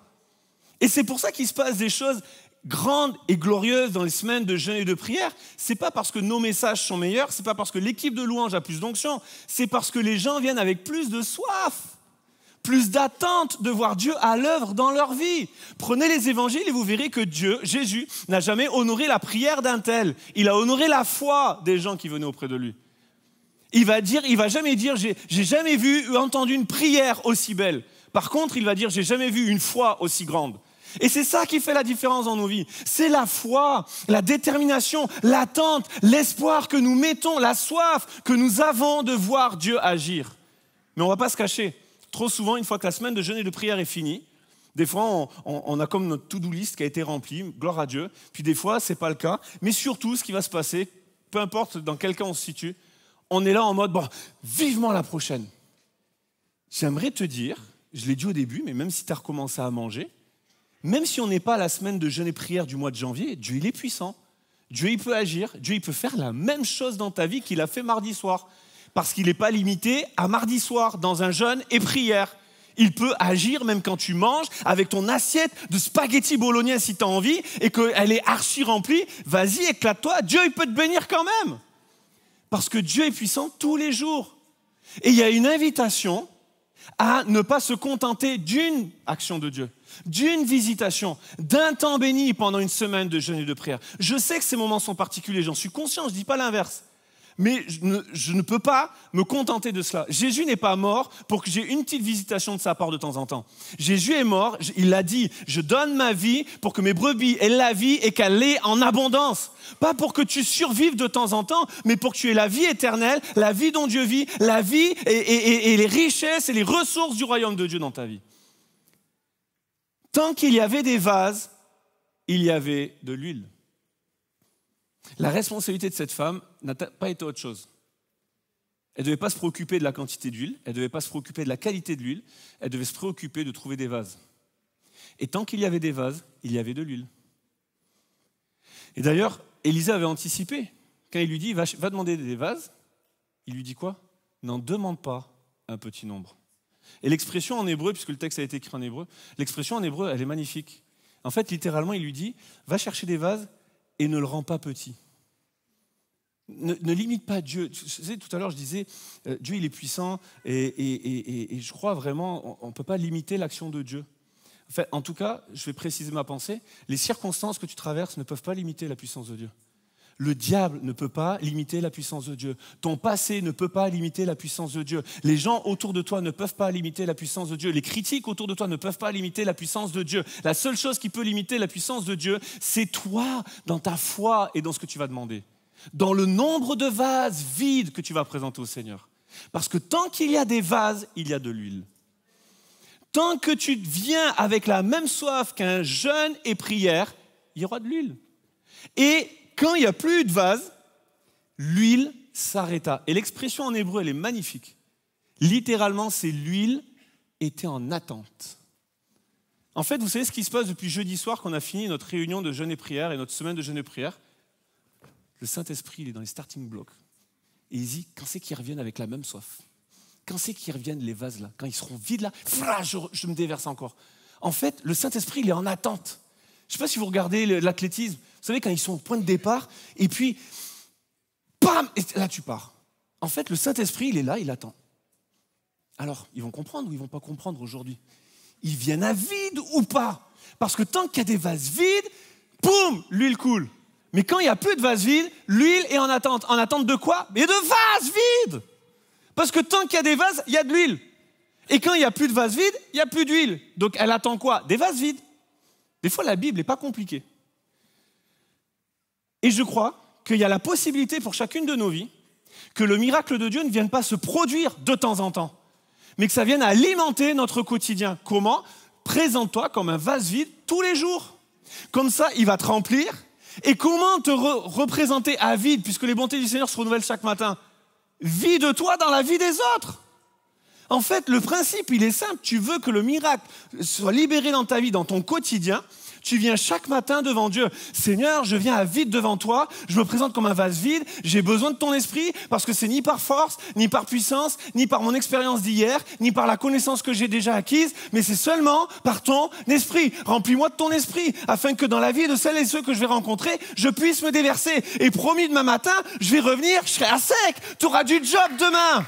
Et c'est pour ça qu'il se passe des choses grandes et glorieuses dans les semaines de jeûne et de prière. Ce n'est pas parce que nos messages sont meilleurs, ce n'est pas parce que l'équipe de louange a plus d'onction, c'est parce que les gens viennent avec plus de soif. Plus d'attente de voir Dieu à l'œuvre dans leur vie. Prenez les évangiles et vous verrez que Dieu, Jésus, n'a jamais honoré la prière d'un tel. Il a honoré la foi des gens qui venaient auprès de lui. Il va jamais dire, j'ai jamais vu ou entendu une prière aussi belle. Par contre, il va dire, j'ai jamais vu une foi aussi grande. Et c'est ça qui fait la différence dans nos vies. C'est la foi, la détermination, l'attente, l'espoir que nous mettons, la soif que nous avons de voir Dieu agir. Mais on ne va pas se cacher. Trop souvent, une fois que la semaine de jeûne et de prière est finie, des fois, on a comme notre to-do list qui a été remplie, gloire à Dieu. Puis des fois, ce n'est pas le cas. Mais surtout, ce qui va se passer, peu importe dans quel cas on se situe, on est là en mode, bon, vivement la prochaine. J'aimerais te dire, je l'ai dit au début, mais même si tu as recommencé à manger, même si on n'est pas à la semaine de jeûne et prière du mois de janvier, Dieu, il est puissant. Dieu, il peut agir. Dieu, il peut faire la même chose dans ta vie qu'il a fait mardi soir. Parce qu'il n'est pas limité à mardi soir dans un jeûne et prière. Il peut agir même quand tu manges avec ton assiette de spaghetti bolognaise si tu as envie et qu'elle est archi remplie. Vas-y, éclate-toi. Dieu, il peut te bénir quand même. Parce que Dieu est puissant tous les jours. Et il y a une invitation à ne pas se contenter d'une action de Dieu, d'une visitation, d'un temps béni pendant une semaine de jeûne et de prière. Je sais que ces moments sont particuliers, j'en suis conscient, je ne dis pas l'inverse. mais je ne peux pas me contenter de cela. Jésus n'est pas mort pour que j'ai une petite visitation de sa part de temps en temps. Jésus est mort, il a dit, je donne ma vie pour que mes brebis aient la vie et qu'elle l'ait en abondance. Pas pour que tu survives de temps en temps, mais pour que tu aies la vie éternelle, la vie dont Dieu vit, la vie et les richesses et les ressources du royaume de Dieu dans ta vie. Tant qu'il y avait des vases, il y avait de l'huile. La responsabilité de cette femme n'a pas été autre chose. Elle ne devait pas se préoccuper de la quantité d'huile, elle ne devait pas se préoccuper de la qualité de l'huile, elle devait se préoccuper de trouver des vases. Et tant qu'il y avait des vases, il y avait de l'huile. Et d'ailleurs, Élisée avait anticipé. Quand il lui dit, va demander des vases, il lui dit quoi? N'en demande pas un petit nombre. Et l'expression en hébreu, puisque le texte a été écrit en hébreu, l'expression en hébreu, elle est magnifique. En fait, littéralement, il lui dit, va chercher des vases et ne le rends pas petit. Ne limite pas Dieu. Tu sais, tout à l'heure, je disais, Dieu, il est puissant et je crois vraiment, on ne peut pas limiter l'action de Dieu. Enfin, en tout cas, je vais préciser ma pensée, les circonstances que tu traverses ne peuvent pas limiter la puissance de Dieu. Le diable ne peut pas limiter la puissance de Dieu. Ton passé ne peut pas limiter la puissance de Dieu. Les gens autour de toi ne peuvent pas limiter la puissance de Dieu. Les critiques autour de toi ne peuvent pas limiter la puissance de Dieu. La seule chose qui peut limiter la puissance de Dieu, c'est toi, dans ta foi et dans ce que tu vas demander. Dans le nombre de vases vides que tu vas présenter au Seigneur. Parce que tant qu'il y a des vases, il y a de l'huile. Tant que tu viens avec la même soif qu'un jeûne et prière, il y aura de l'huile. Et quand il n'y a plus de vase, l'huile s'arrêta. Et l'expression en hébreu, elle est magnifique. Littéralement, c'est l'huile était en attente. En fait, vous savez ce qui se passe depuis jeudi soir, qu'on a fini notre réunion de jeûne et prière et notre semaine de jeûne et prière? Le Saint-Esprit, il est dans les starting blocks. Et il dit, quand c'est qu'ils reviennent avec la même soif? Quand c'est qu'ils reviennent les vases là? Quand ils seront vides là, je me déverse encore. En fait, le Saint-Esprit, il est en attente. Je ne sais pas si vous regardez l'athlétisme. Vous savez, quand ils sont au point de départ, et puis, bam, et là tu pars. En fait, le Saint-Esprit, il est là, il attend. Alors, ils vont comprendre ou ils ne vont pas comprendre aujourd'hui? Ils viennent à vide ou pas? Parce que tant qu'il y a des vases vides, boum, l'huile coule. Mais quand il n'y a plus de vases vides, l'huile est en attente. En attente de quoi? Mais de vases vides! Parce que tant qu'il y a des vases, il y a de l'huile. Et quand il n'y a plus de vases vides, il n'y a plus d'huile. Donc elle attend quoi? Des vases vides. Des fois, la Bible n'est pas compliquée. Et je crois qu'il y a la possibilité pour chacune de nos vies que le miracle de Dieu ne vienne pas se produire de temps en temps, mais que ça vienne alimenter notre quotidien. Comment? Présente-toi comme un vase vide tous les jours. Comme ça, il va te remplir. Et comment te représenter à vide, puisque les bontés du Seigneur se renouvellent chaque matin? Vide-toi dans la vie des autres. En fait, le principe, il est simple. Tu veux que le miracle soit libéré dans ta vie, dans ton quotidien. Tu viens chaque matin devant Dieu. Seigneur, je viens à vide devant toi. Je me présente comme un vase vide. J'ai besoin de ton esprit parce que c'est ni par force, ni par puissance, ni par mon expérience d'hier, ni par la connaissance que j'ai déjà acquise, mais c'est seulement par ton esprit. Remplis-moi de ton esprit afin que dans la vie de celles et ceux que je vais rencontrer, je puisse me déverser. Et promis, demain matin, je vais revenir, je serai à sec. Tu auras du job demain.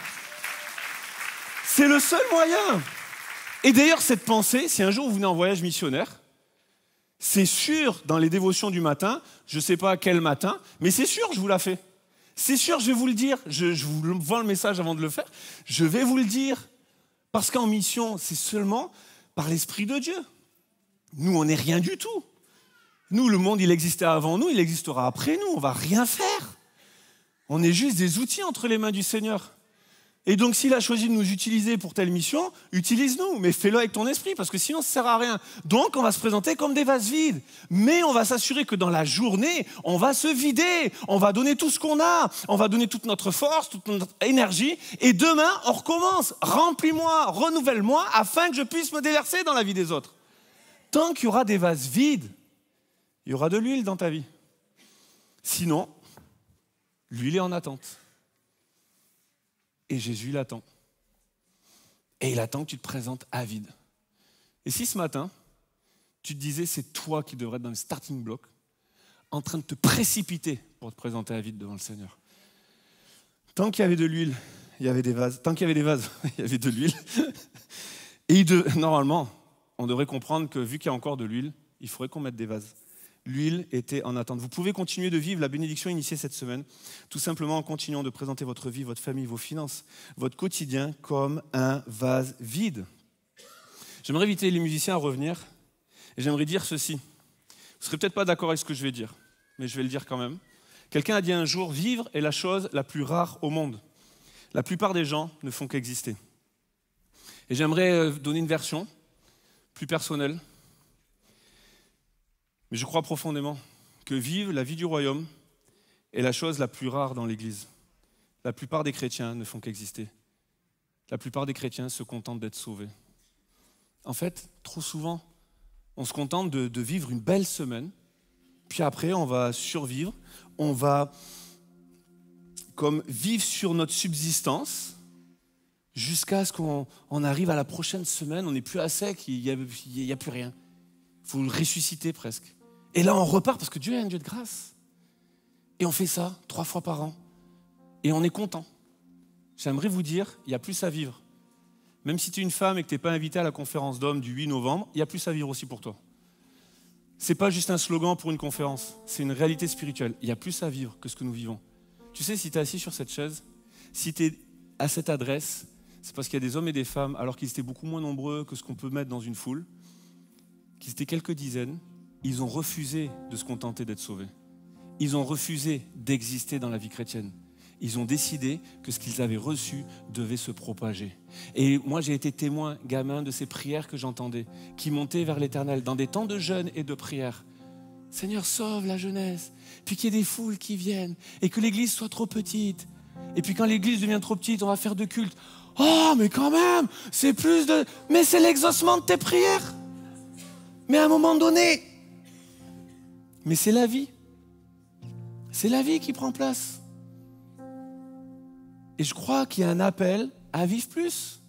C'est le seul moyen. Et d'ailleurs, cette pensée, si un jour vous venez en voyage missionnaire, c'est sûr, dans les dévotions du matin, je ne sais pas quel matin, mais c'est sûr, je vous la fais. C'est sûr, je vais vous le dire. Je vous vends le message avant de le faire. Je vais vous le dire. Parce qu'en mission, c'est seulement par l'Esprit de Dieu. Nous, on n'est rien du tout. Nous, le monde, il existait avant nous, il existera après nous. On ne va rien faire. On est juste des outils entre les mains du Seigneur. Et donc, s'il a choisi de nous utiliser pour telle mission, utilise-nous, mais fais-le avec ton esprit, parce que sinon, ça ne sert à rien. Donc, on va se présenter comme des vases vides. Mais on va s'assurer que dans la journée, on va se vider, on va donner tout ce qu'on a, on va donner toute notre force, toute notre énergie, et demain, on recommence. Remplis-moi, renouvelle-moi, afin que je puisse me déverser dans la vie des autres. Tant qu'il y aura des vases vides, il y aura de l'huile dans ta vie. Sinon, l'huile est en attente. Et Jésus l'attend. Et il attend que tu te présentes à vide. Et si ce matin, tu te disais, c'est toi qui devrais être dans le starting block, en train de te précipiter pour te présenter à vide devant le Seigneur. Tant qu'il y avait de l'huile, il y avait des vases. Tant qu'il y avait des vases, il y avait de l'huile. Et normalement, on devrait comprendre que vu qu'il y a encore de l'huile, il faudrait qu'on mette des vases. L'huile était en attente. Vous pouvez continuer de vivre la bénédiction initiée cette semaine, tout simplement en continuant de présenter votre vie, votre famille, vos finances, votre quotidien comme un vase vide. J'aimerais inviter les musiciens à revenir et j'aimerais dire ceci. Vous ne serez peut-être pas d'accord avec ce que je vais dire, mais je vais le dire quand même. Quelqu'un a dit un jour, vivre est la chose la plus rare au monde. La plupart des gens ne font qu'exister. Et j'aimerais donner une version plus personnelle. Mais je crois profondément que vivre la vie du royaume est la chose la plus rare dans l'Église. La plupart des chrétiens ne font qu'exister. La plupart des chrétiens se contentent d'être sauvés. En fait, trop souvent, on se contente de vivre une belle semaine, puis après, on va survivre, on va comme vivre sur notre subsistance jusqu'à ce qu'on arrive à la prochaine semaine, on n'est plus à sec, il n'y a plus rien. Il faut le ressusciter presque. Et là, on repart parce que Dieu est un Dieu de grâce. Et on fait ça 3 fois par an. Et on est content. J'aimerais vous dire, il y a plus à vivre. Même si tu es une femme et que tu n'es pas invitée à la conférence d'hommes du 8 novembre, il y a plus à vivre aussi pour toi. Ce n'est pas juste un slogan pour une conférence, c'est une réalité spirituelle. Il y a plus à vivre que ce que nous vivons. Tu sais, si tu es assis sur cette chaise, si tu es à cette adresse, c'est parce qu'il y a des hommes et des femmes, alors qu'ils étaient beaucoup moins nombreux que ce qu'on peut mettre dans une foule, qu'ils étaient quelques dizaines, ils ont refusé de se contenter d'être sauvés. Ils ont refusé d'exister dans la vie chrétienne. Ils ont décidé que ce qu'ils avaient reçu devait se propager. Et moi, j'ai été témoin, gamin, de ces prières que j'entendais, qui montaient vers l'Éternel, dans des temps de jeûne et de prière. Seigneur, sauve la jeunesse, puis qu'il y ait des foules qui viennent, et que l'église soit trop petite. Et puis quand l'église devient trop petite, on va faire de culte. Oh, mais quand même, c'est plus de... Mais c'est l'exaucement de tes prières. Mais à un moment donné... Mais c'est la vie. C'est la vie qui prend place. Et je crois qu'il y a un appel à vivre plus.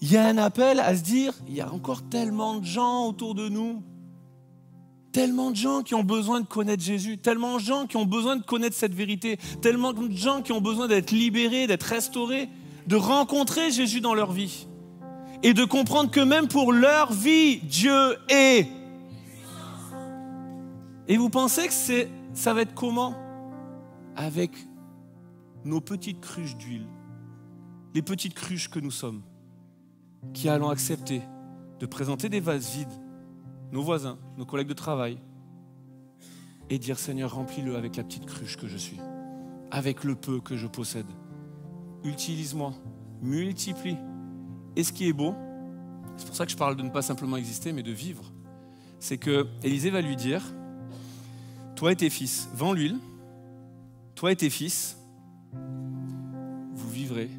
Il y a un appel à se dire, il y a encore tellement de gens autour de nous, tellement de gens qui ont besoin de connaître Jésus, tellement de gens qui ont besoin de connaître cette vérité, tellement de gens qui ont besoin d'être libérés, d'être restaurés, de rencontrer Jésus dans leur vie et de comprendre que même pour leur vie, Dieu est. Et vous pensez que ça va être comment? Avec nos petites cruches d'huile, les petites cruches que nous sommes, qui allons accepter de présenter des vases vides, nos voisins, nos collègues de travail, et dire Seigneur, remplis-le avec la petite cruche que je suis, avec le peu que je possède. Utilise-moi, multiplie. Et ce qui est beau, c'est pour ça que je parle de ne pas simplement exister, mais de vivre, c'est que Élisée va lui dire, toi et tes fils, vends l'huile, toi et tes fils, vous vivrez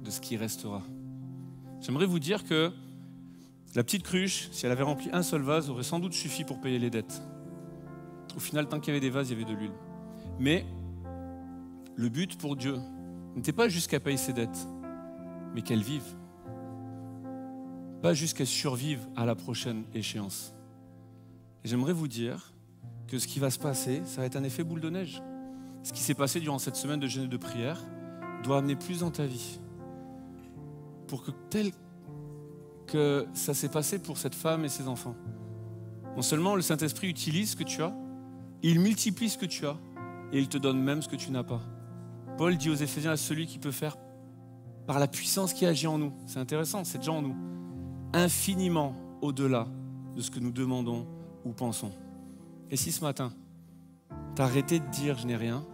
de ce qui restera. J'aimerais vous dire que la petite cruche, si elle avait rempli un seul vase, aurait sans doute suffi pour payer les dettes. Au final, tant qu'il y avait des vases, il y avait de l'huile. Mais le but pour Dieu n'était pas juste qu'elle paye ses dettes, mais qu'elle vive. Pas juste qu'elle survive à la prochaine échéance. Et j'aimerais vous dire que ce qui va se passer, ça va être un effet boule de neige. Ce qui s'est passé durant cette semaine de jeûne et de prière doit amener plus dans ta vie. Pour que tel que ça s'est passé pour cette femme et ses enfants. Non seulement le Saint-Esprit utilise ce que tu as, il multiplie ce que tu as et il te donne même ce que tu n'as pas. Paul dit aux Éphésiens, à celui qui peut faire par la puissance qui agit en nous. C'est intéressant, c'est déjà en nous. Infiniment au-delà de ce que nous demandons ou pensons. Et si ce matin, tu as arrêté de dire je n'ai rien,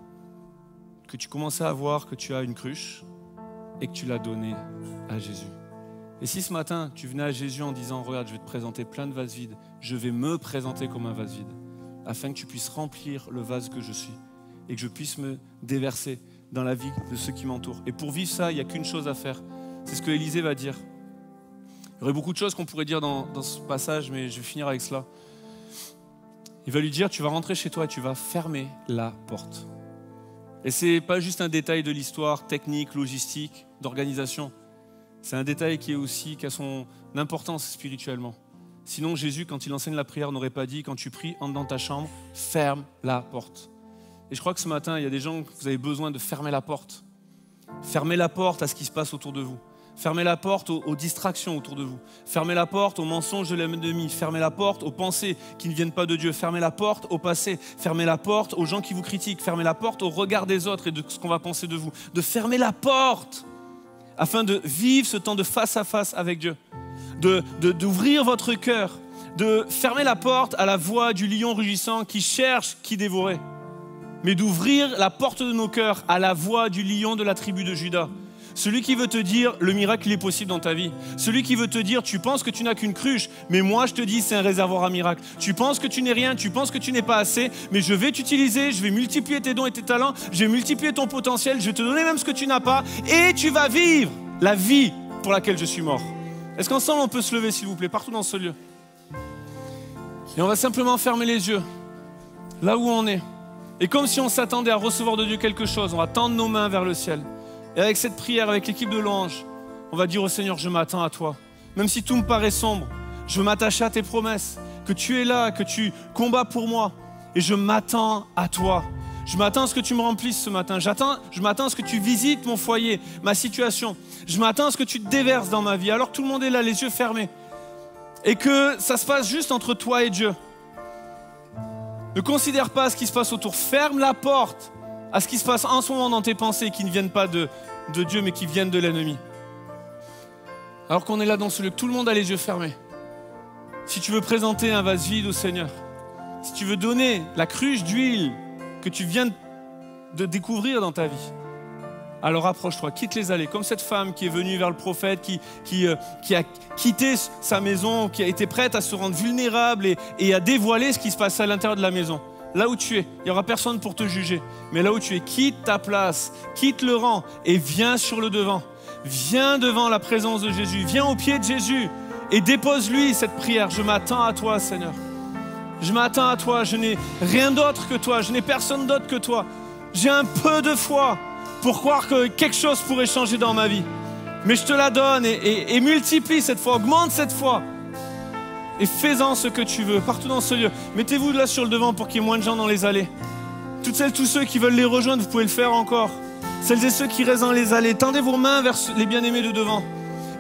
que tu commençais à voir que tu as une cruche et que tu l'as donnée à Jésus. Et si ce matin, tu venais à Jésus en disant regarde, je vais te présenter plein de vases vides, je vais me présenter comme un vase vide, afin que tu puisses remplir le vase que je suis et que je puisse me déverser dans la vie de ceux qui m'entourent. Et pour vivre ça, il n'y a qu'une chose à faire. C'est ce que Élisée va dire. Il y aurait beaucoup de choses qu'on pourrait dire dans ce passage, mais je vais finir avec cela. Il va lui dire, tu vas rentrer chez toi et tu vas fermer la porte. Et ce n'est pas juste un détail de l'histoire technique, logistique, d'organisation. C'est un détail qui a son importance spirituellement. Sinon, Jésus, quand il enseigne la prière, n'aurait pas dit, quand tu pries, entre dans ta chambre, ferme la porte. Et je crois que ce matin, il y a des gens que vous avez besoin de fermer la porte. Fermez la porte à ce qui se passe autour de vous. Fermez la porte aux distractions autour de vous. Fermez la porte aux mensonges de l'ennemi. Fermez la porte aux pensées qui ne viennent pas de Dieu. Fermez la porte au passé. Fermez la porte aux gens qui vous critiquent. Fermez la porte au regard des autres et de ce qu'on va penser de vous. De fermer la porte afin de vivre ce temps de face à face avec Dieu. D'ouvrir votre cœur. De fermer la porte à la voix du lion rugissant qui cherche qui dévorer. Mais d'ouvrir la porte de nos cœurs à la voix du lion de la tribu de Juda. Celui qui veut te dire, le miracle il est possible dans ta vie. Celui qui veut te dire, tu penses que tu n'as qu'une cruche, mais moi je te dis, c'est un réservoir à miracle. Tu penses que tu n'es rien, tu penses que tu n'es pas assez, mais je vais t'utiliser, je vais multiplier tes dons et tes talents, je vais multiplier ton potentiel, je vais te donner même ce que tu n'as pas, et tu vas vivre la vie pour laquelle je suis mort. Est-ce qu'ensemble on peut se lever, s'il vous plaît, partout dans ce lieu? Et on va simplement fermer les yeux, là où on est. Et comme si on s'attendait à recevoir de Dieu quelque chose, on va tendre nos mains vers le ciel. Et avec cette prière, avec l'équipe de louanges, on va dire au Seigneur, je m'attends à toi. Même si tout me paraît sombre, je veux m'attacher à tes promesses, que tu es là, que tu combats pour moi. Et je m'attends à toi. Je m'attends à ce que tu me remplisses ce matin. Je m'attends à ce que tu visites mon foyer, ma situation. Je m'attends à ce que tu te déverses dans ma vie, alors que tout le monde est là, les yeux fermés. Et que ça se passe juste entre toi et Dieu. Ne considère pas ce qui se passe autour. Ferme la porte à ce qui se passe en ce moment dans tes pensées qui ne viennent pas de Dieu, mais qui viennent de l'ennemi. Alors qu'on est là dans ce lieu, que tout le monde a les yeux fermés. Si tu veux présenter un vase vide au Seigneur, si tu veux donner la cruche d'huile que tu viens de découvrir dans ta vie, alors approche-toi, quitte les allées, comme cette femme qui est venue vers le prophète, qui a quitté sa maison, qui a été prête à se rendre vulnérable et à dévoiler ce qui se passe à l'intérieur de la maison. Là où tu es, il n'y aura personne pour te juger. Mais là où tu es, quitte ta place, quitte le rang et viens sur le devant. Viens devant la présence de Jésus. Viens au pied de Jésus et dépose-lui cette prière. Je m'attends à toi, Seigneur. Je m'attends à toi. Je n'ai rien d'autre que toi. Je n'ai personne d'autre que toi. J'ai un peu de foi pour croire que quelque chose pourrait changer dans ma vie. Mais je te la donne et multiplie cette foi. Augmente cette foi. Et fais-en ce que tu veux, partout dans ce lieu. Mettez-vous là sur le devant pour qu'il y ait moins de gens dans les allées. Toutes celles, tous ceux qui veulent les rejoindre, vous pouvez le faire encore. Celles et ceux qui restent dans les allées, tendez vos mains vers les bien-aimés de devant,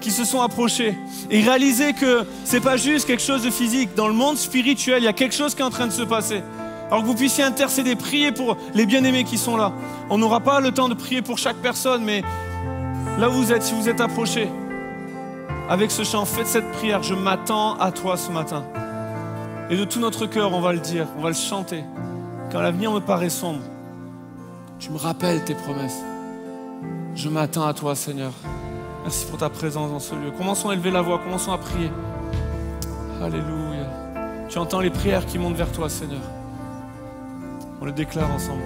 qui se sont approchés. Et réalisez que ce n'est pas juste quelque chose de physique. Dans le monde spirituel, il y a quelque chose qui est en train de se passer. Alors que vous puissiez intercéder, prier pour les bien-aimés qui sont là. On n'aura pas le temps de prier pour chaque personne, mais là où vous êtes, si vous êtes approchés, avec ce chant, faites cette prière, je m'attends à toi ce matin. Et de tout notre cœur, on va le dire, on va le chanter. Quand l'avenir me paraît sombre, tu me rappelles tes promesses. Je m'attends à toi, Seigneur. Merci pour ta présence dans ce lieu. Commençons à élever la voix, commençons à prier. Alléluia. Tu entends les prières qui montent vers toi, Seigneur. On le déclare ensemble.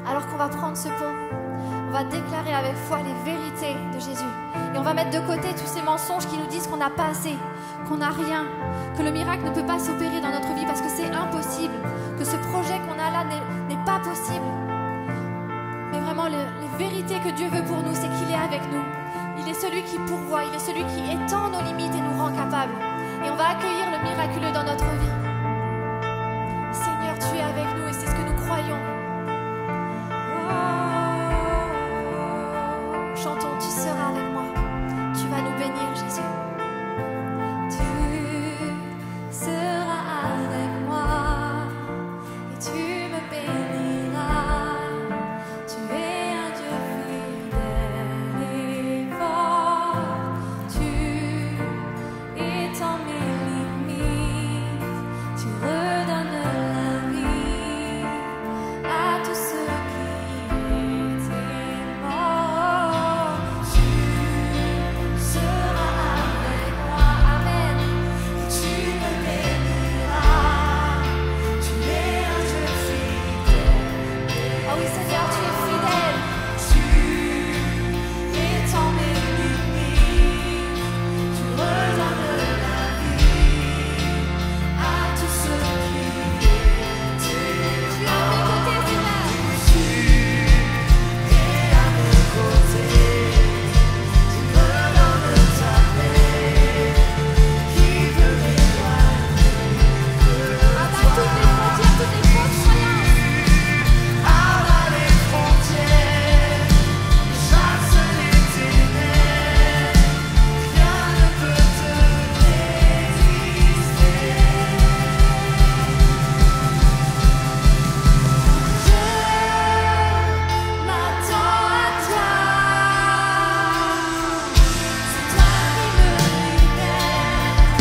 alors qu'on va prendre ce pont, on va déclarer avec foi les vérités de Jésus. Et on va mettre de côté tous ces mensonges qui nous disent qu'on n'a pas assez, qu'on n'a rien, que le miracle ne peut pas s'opérer dans notre vie parce que c'est impossible, que ce projet qu'on a là n'est pas possible. Mais vraiment, les vérités que Dieu veut pour nous, c'est qu'il est avec nous. Il est celui qui pourvoit, il est celui qui étend nos limites et nous rend capables. Et on va accueillir le miraculeux dans notre vie. Seigneur, tu es avec nous et c'est ce que nous croyons. Chantons, tu seras avec moi. Tu vas nous bénir, Jésus. Tu seras avec moi et tu me béniras. Tu es un Dieu fidèle et fort. Tu étends mes limites. Tu redonnes la vie à tous ceux qui étaient morts. Tu seras avec moi, amen. Et tu me béniras. Tu es un Dieu fidèle. Oh oui, Seigneur, tu es fidèle. Tu étends mes limites. Tu redonnes la vie à tous ceux qui étaient. Tu es à mes côtés, Seigneur. Tu es à mes côtés. Tu me donnes ta paix. Qui peut m'éloigner de toi? Toutes les frontières, toutes les fausses croyances. Abat les frontières, chasse les ténèbres. Rien ne peut te résister. Je m'attends à toi. C'est toi qui me libères.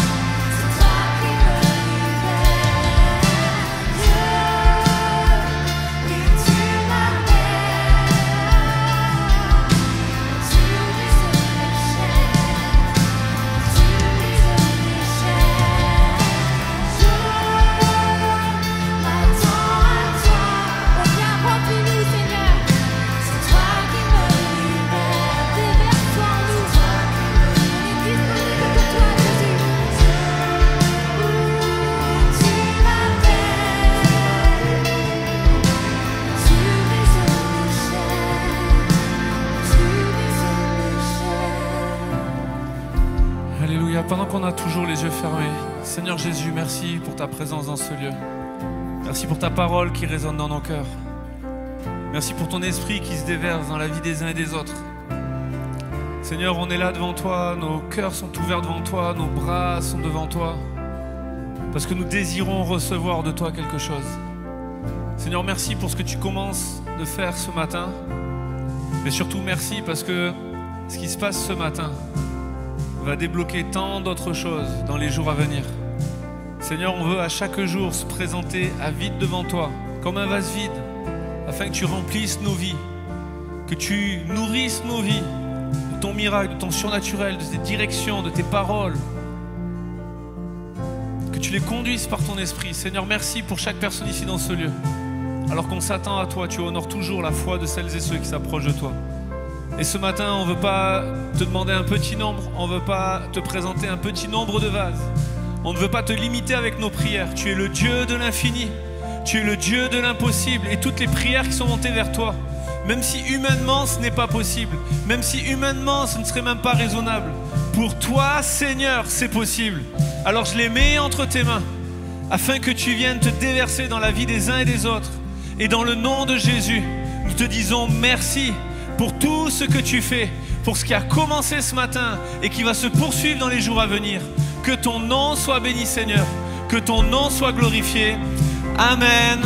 C'est toi qui me libères. Dieu, oui, tu m'appelles. Tu brises mes chaînes. Tu brises mes chaînes. Je m'attends à toi. Oh, viens, remplis-nous, Seigneur. C'est toi qui me libères. Déverse-toi en nous. On est disponible pour toi, Jésus. Tu m'appelles. Tu brises mes chaînes. Tu brises mes chaînes. Alléluia. Pendant qu'on a toujours les yeux fermés, Seigneur Jésus, merci pour ta présence dans ce lieu. Merci pour ta parole qui résonne dans nos cœurs. Merci pour ton esprit qui se déverse dans la vie des uns et des autres. Seigneur, on est là devant toi, nos cœurs sont ouverts devant toi, nos bras sont devant toi, parce que nous désirons recevoir de toi quelque chose. Seigneur, merci pour ce que tu commences de faire ce matin, mais surtout merci parce que ce qui se passe ce matin va débloquer tant d'autres choses dans les jours à venir. Seigneur, on veut à chaque jour se présenter à vide devant toi, comme un vase vide, afin que tu remplisses nos vies, que tu nourrisses nos vies de ton miracle, de ton surnaturel, de tes directions, de tes paroles, que tu les conduises par ton esprit. Seigneur, merci pour chaque personne ici dans ce lieu. Alors qu'on s'attend à toi, tu honores toujours la foi de celles et ceux qui s'approchent de toi. Et ce matin, on ne veut pas te demander un petit nombre, on ne veut pas te présenter un petit nombre de vases. On ne veut pas te limiter avec nos prières. Tu es le Dieu de l'infini, tu es le Dieu de l'impossible. Et toutes les prières qui sont montées vers toi, même si humainement ce n'est pas possible, même si humainement ce ne serait même pas raisonnable, pour toi, Seigneur, c'est possible. Alors je les mets entre tes mains, afin que tu viennes te déverser dans la vie des uns et des autres. Et dans le nom de Jésus, nous te disons merci pour tout ce que tu fais, pour ce qui a commencé ce matin et qui va se poursuivre dans les jours à venir. Que ton nom soit béni, Seigneur, que ton nom soit glorifié. Amen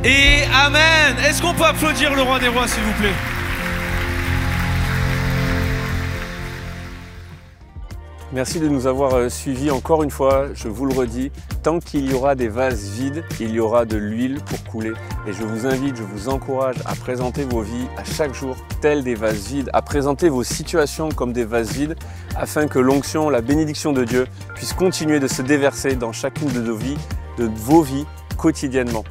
et Amen. Est-ce qu'on peut applaudir le Roi des Rois, s'il vous plaît? Merci de nous avoir suivis encore une fois, je vous le redis, tant qu'il y aura des vases vides, il y aura de l'huile pour couler. Et je vous invite, je vous encourage à présenter vos vies à chaque jour telles des vases vides, à présenter vos situations comme des vases vides, afin que l'onction, la bénédiction de Dieu puisse continuer de se déverser dans chacune de nos vies, de vos vies quotidiennement.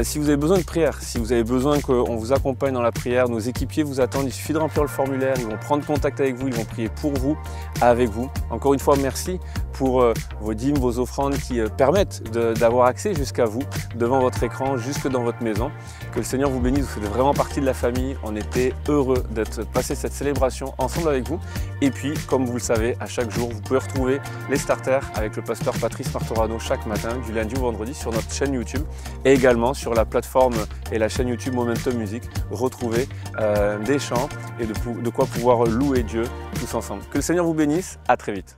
Si vous avez besoin de prière, si vous avez besoin qu'on vous accompagne dans la prière, nos équipiers vous attendent, il suffit de remplir le formulaire, ils vont prendre contact avec vous, ils vont prier pour vous, avec vous. Encore une fois, merci pour vos dîmes, vos offrandes qui permettent d'avoir accès jusqu'à vous, devant votre écran, jusque dans votre maison. Que le Seigneur vous bénisse, vous faites vraiment partie de la famille. On était heureux d'être passé cette célébration ensemble avec vous. Et puis, comme vous le savez, à chaque jour, vous pouvez retrouver les starters avec le pasteur Patrice Martorano chaque matin, du lundi au vendredi, sur notre chaîne YouTube et également sur la plateforme et la chaîne YouTube Momentum Music. Retrouver des chants et de quoi pouvoir louer Dieu tous ensemble. Que le Seigneur vous bénisse, à très vite.